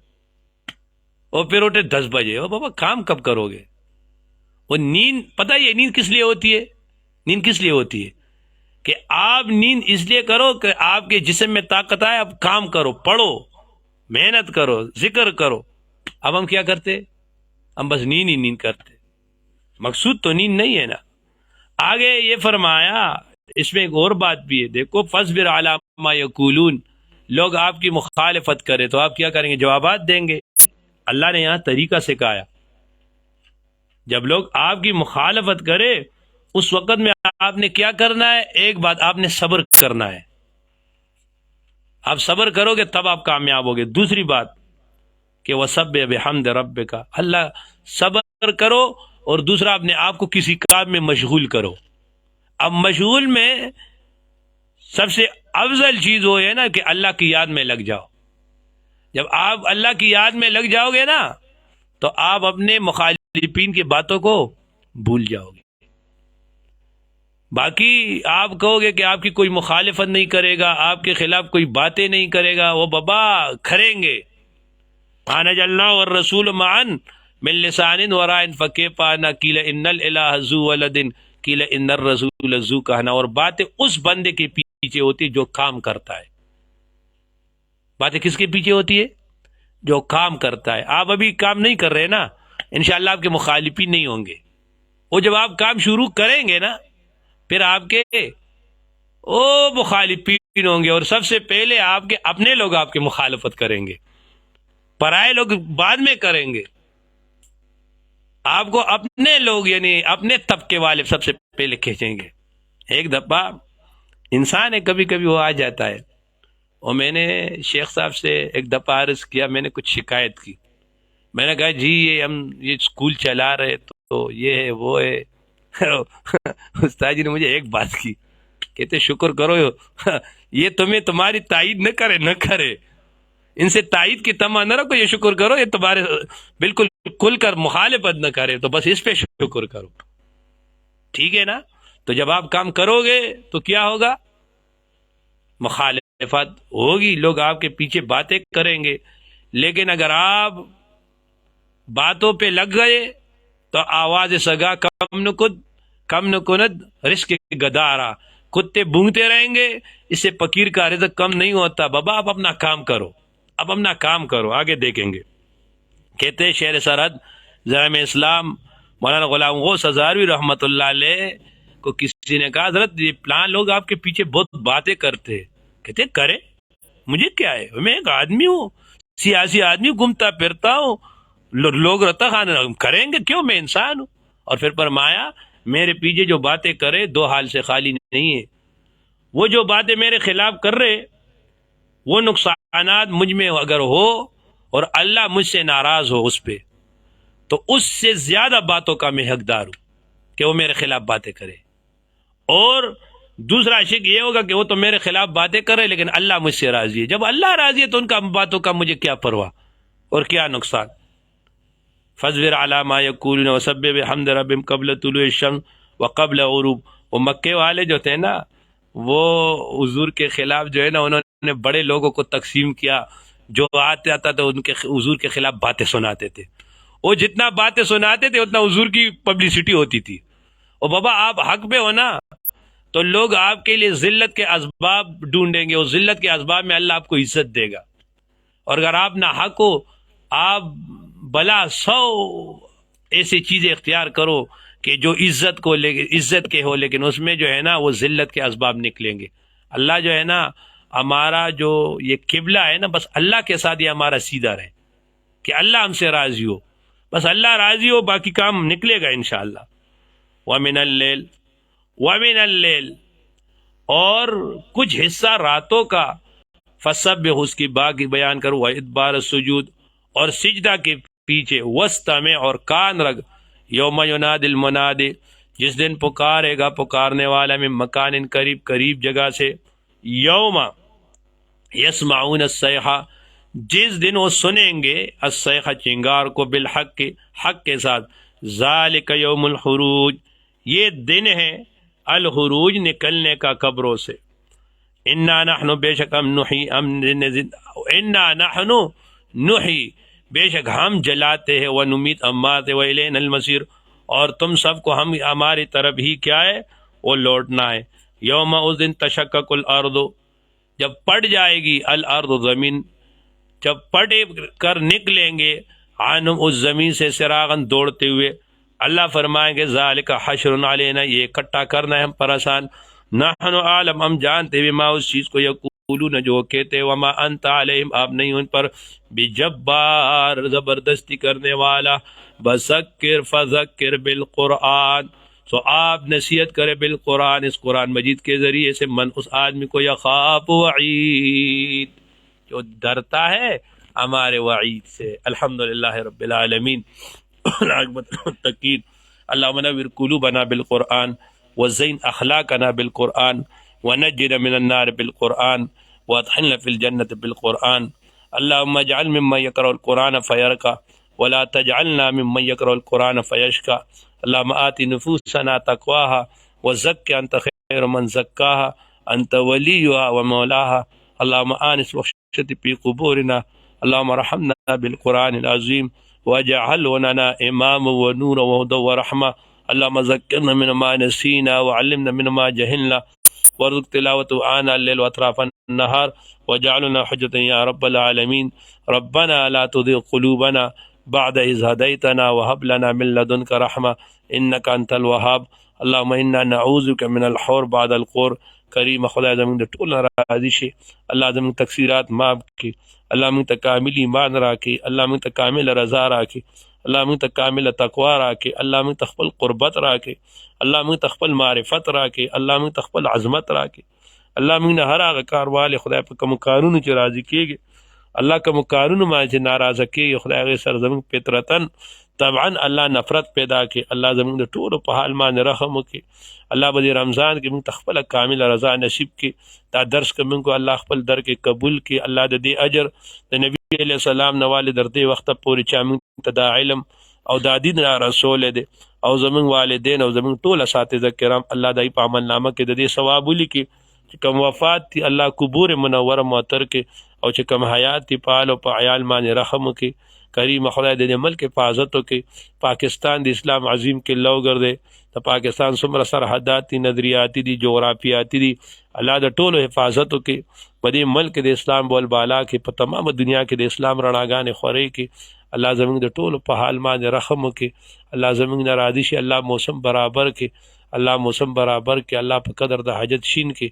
S1: اور پھر اٹھے 10 بجے۔ اور بابا کام کب کرو گے؟ وہ نیند، پتہ یہ نیند کس لیے ہوتی ہے؟ نیند کس لیے ہوتی ہے کہ آپ نیند اس لیے کرو کہ آپ کے جسم میں طاقت آئے، اب کام کرو، پڑھو، محنت کرو، ذکر کرو۔ اب ہم کیا کرتے؟ ہم بس نیند کرتے، مقصود تو نیند نہیں ہے نا۔ آگے یہ فرمایا، اس میں ایک اور بات بھی ہے، دیکھو فاصبر علی ما یقولون، لوگ آپ کی مخالفت کرے تو آپ کیا کریں گے؟ جوابات دیں گے۔ اللہ نے یہاں طریقہ سکھایا، جب لوگ آپ کی مخالفت کرے اس وقت میں آپ نے کیا کرنا ہے؟ ایک بات، آپ نے صبر کرنا ہے، آپ صبر کرو گے تب آپ کامیاب ہوگے۔ دوسری بات کہ وَسَبِّحْ بِحَمْدِ رَبِّكَ، اللہ صبر کرو، اور دوسرا اپنے آپ کو کسی کام میں مشغول کرو۔ اب مشغول میں سب سے افضل چیز وہ ہے نا کہ اللہ کی یاد میں لگ جاؤ۔ جب آپ اللہ کی یاد میں لگ جاؤ گے نا تو آپ اپنے مخالفین کی باتوں کو بھول جاؤ گے۔ باقی آپ کہو گے کہ آپ کی کوئی مخالفت نہیں کرے گا، آپ کے خلاف کوئی باتیں نہیں کرے گا، وہ بابا کھریں گے۔ آنج اللہ والرسول معن من لسان ورائن فکیفانا قیل ان الالہ ذو ولد قیل ان الرسول ذو کہنا۔ اور باتیں اس بندے کے پیچھے ہوتی ہے جو کام کرتا ہے۔ باتیں کس کے پیچھے ہوتی ہے؟ جو کام کرتا ہے۔ آپ ابھی کام نہیں کر رہے نا، انشاءاللہ آپ کے مخالفین نہیں ہوں گے۔ وہ جب آپ کام شروع کریں گے نا پھر آپ کے مخالفین ہوں گے، اور سب سے پہلے آپ کے اپنے لوگ آپ کے مخالفت کریں گے، پرائے لوگ بعد میں کریں گے۔ آپ کو اپنے لوگ یعنی اپنے طبقے والے سب سے پہلے کھینچیں گے۔ ایک دفعہ انسان ہے، کبھی کبھی وہ آ جاتا ہے، اور میں نے شیخ صاحب سے ایک دفعہ عرض کیا، میں نے کچھ شکایت کی، میں نے کہا جی ہم یہ اسکول چلا رہے تو یہ ہے وہ ہے۔ استاد جی نے مجھے ایک بات کی، کہتے شکر کرو یہ تمہیں تمہاری تائید نہ کرے، ان سے تائید کی تمنا نہ رکھو، یہ شکر کرو یہ تمہارے بالکل کھل کر مخالفت نہ کرے، تو بس اس پہ شکر کرو، ٹھیک ہے نا۔ تو جب آپ کام کرو گے تو کیا ہوگا؟ مخالفت ہوگی، لوگ آپ کے پیچھے باتیں کریں گے، لیکن اگر آپ باتوں پہ لگ گئے تو آواز سگا کم نکند رزق گدارا، کتے بونگتے رہیں گے، اس سے فقیر کا رزق کم نہیں ہوتا۔ بابا آپ اپنا کام کرو، اب اپنا کام کرو، آگے دیکھیں گے۔ کہتے ہیں شہر سرحد زعیم اسلام مولانا غلام غوث ہزاروی رحمۃ اللہ علیہ کو کسی نے کہا حضرت یہ پلان لوگ آپ کے پیچھے بہت باتیں کرتے ہیں۔ کہتے کرے، مجھے کیا ہے، میں ایک آدمی ہوں، سیاسی آدمی، گھومتا پھرتا ہوں، لوگ رتا خان کریں گے کیوں، میں انسان ہوں۔ اور پھر فرمایا میرے پیچھے جو باتیں کرے دو حال سے خالی نہیں ہے، وہ جو باتیں میرے خلاف کر رہے وہ نقصانات مجھ میں اگر ہو اور اللہ مجھ سے ناراض ہو اس پہ، تو اس سے زیادہ باتوں کا میں حقدار ہوں کہ وہ میرے خلاف باتیں کرے۔ اور دوسرا شک یہ ہوگا کہ وہ تو میرے خلاف باتیں کرے لیکن اللہ مجھ سے راضی ہے۔ جب اللہ راضی ہے تو ان کا باتوں کا مجھے کیا پرواہ اور کیا نقصان۔ فاصبر علی ما یقولون وسبح بحمد ربهم قبل طلوع الشمس وقبل غروب۔ وہ مکے والے جو تھے نا، وہ حضور کے خلاف جو ہے نا انہوں نے بڑے لوگوں کو تقسیم کیا، جو آتا تھا ان کے حضور کے خلاف باتیں سناتے تھے۔ وہ جتنا باتیں سناتے تھے اتنا حضور کی پبلسٹی ہوتی تھی۔ اور بابا آپ حق پہ ہو نا تو لوگ آپ کے لیے ذلت کے اسباب ڈھونڈیں گے، اور ذلت کے اسباب میں اللہ آپ کو عزت دے گا۔ اور اگر آپ نہ حق ہو، آپ بلا 100 ایسی چیزیں اختیار کرو کہ جو عزت کے ہو، لیکن اس میں جو ہے نا وہ ذلت کے اسباب نکلیں گے۔ اللہ جو ہے نا ہمارا جو یہ قبلہ ہے نا، بس اللہ کے ساتھ یہ ہمارا سیدھا رہے کہ اللہ ہم سے راضی ہو، بس اللہ راضی ہو، باقی کام نکلے گا انشاءاللہ۔ وَمِنَ اللَّيْلِ اور کچھ حصہ راتوں کا، فَسَبِّحْ اس کی باقی بیان کرو، وَإِدْبَارَ السُّجُودِ اور سجدہ کے پیچھے، وَاسْتَمِعْ اور کان رکھ، یوم ینادی المنادی جس دن پکارے گا پکارنے والا، من مکان قریب جگہ سے، یوم یسمعون الصیحہ جس دن وہ سنیں گے، الصیحہ چنگار کو، بالحق حق کے ساتھ، ذالک یوم الخروج یہ دن ہے الخروج نکلنے کا قبروں سے۔ انا نحن بے شک ہم نحی بے شک ہم جلاتے ہیں، ونمیت امات والینا المصیر اور تم سب کو ہم ہماری طرف ہی کیا ہے وہ لوٹنا ہے۔ یوم اس دن تشقق الارض جب پڑ جائے گی، الارض زمین جب پڑ کر نکلیں گے، عنہم اس زمین سے سراغن دوڑتے ہوئے، اللہ فرمائیں گے ذالک حشر علینا یہ اکٹھا کرنا ہے ہم پر آسان، نحن عالم ہم جانتے بما اس چیز کو یقولون جو کہتے، وما انت علیہم آپ نہیں ان پر بجبار زبردستی کرنے والا، بذکر فذکر بالقرآن سو آپ نصیحت کرے بالقرآن اس قرآن مجید کے ذریعے سے، من اس آدمی کو یخاف وعید جو ڈرتا ہے ہمارے وعید سے۔ الحمدللہ رب العالمین والعاقبۃ للمتقین۔ اللہم نور قلوبنا بالقرآن وزین اخلاقنا بالقرآن ونجنا من النار بالقرآن وادخلنا في الجنة بالقرآن۔ اللہم اجعل ممن یقرأ القرآن فیرقى ولا تجعلنا ممن یقرأ القرآن فیشقى۔ اللہم آت نفوسنا تقواها وزک انت خیر من زکاها انت ولیها ومولاها۔ اللہم آنس وخشت في قبورنا، اللہم ارحمنا بالقرآن العظیم واجعله لنا اماما ونورا وهدى ورحمة۔ اللهم ذكرنا من ما نسينا وعلمنا من ما جهلنا وارزق تلاوته آناء الليل وأطراف النهار واجعلنا حجة يا رب العالمين۔ ربنا لا تزغ قلوبنا بعد إذ هديتنا وهب لنا من لدنك رحمة إنك أنت الوهاب۔ اللهم إنا نعوذ بك من الحور بعد القور۔ کریم خدا زمین دے ٹول راضی شے، اللہ زمین تقصیرات معاف کی، اللہ من تکامل ایمان راکے، اللہ من تکامل رضا راکے، اللہ من تکامل تقوی راکے، اللہ من تخپل قربت راکے، اللہ من تخپل معرفت راکے، اللہ من تخپل عظمت راکے، اللہ من ہر آغا کاروالے خدا پر کم قانون چی راضی کیے گے، اللہ کم قانون ماں چی ناراض کیے گے، خدا غیر سرزمین پترتن طبعاً اللہ نفرت پیدا کے، اللہ زمین دے ٹول پہال مان رحم کے، اللہ بدی رمضان کے من تخپل کامل رضا نصیب کے، تا درس کے من کو اللہ خپل در کے قبول کے، اللہ دے اجر دے نبی علیہ السلام نوال در دے وقت پوری چامن تدا علم او دا دین رسول دے او زمین والدین او زمین ٹول اساتذہ کرام اللہ دائی پا عمل نامہ کے دے ثواب لی کے، چې کوم وفات دي الله قبور منوره معطر کې، او چې کوم حیات دي پال او په عیال باندې رحم وکړي. کریم خدای دې ملک حفاظت وکړي. پاکستان د اسلام عظیم کې لو ګرځي. د پاکستان څومره سرحدات دي، نظریاتي دي، جغرافیاتي دي، الله د ټولو حفاظت وکړي. په دې ملک د اسلام بول بالا کې په تمامه دنیا کې د اسلام رڼاګانې خورې کې. الله زموږ د ټولو په حال باندې رحم وکړي. الله زموږ نه راضي شي. الله موسم برابر کې. الله موسم برابر کې. الله په قدر د حاجت شین کې.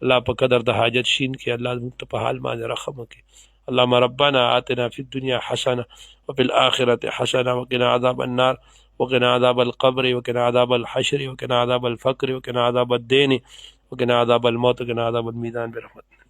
S1: الله په قدر د حاجت شین کې. الله زموږ په حال باندې رحم وکړي. اللهم ربنا آتنا في الدنيا حسنة وفي الآخرة حسنة وقنا عذاب النار وقنا عذاب القبر وقنا عذاب الحشر وقنا عذاب الفقر وقنا عذاب الدين وقنا عذاب الموت وقنا عذاب الميزان برحمتك.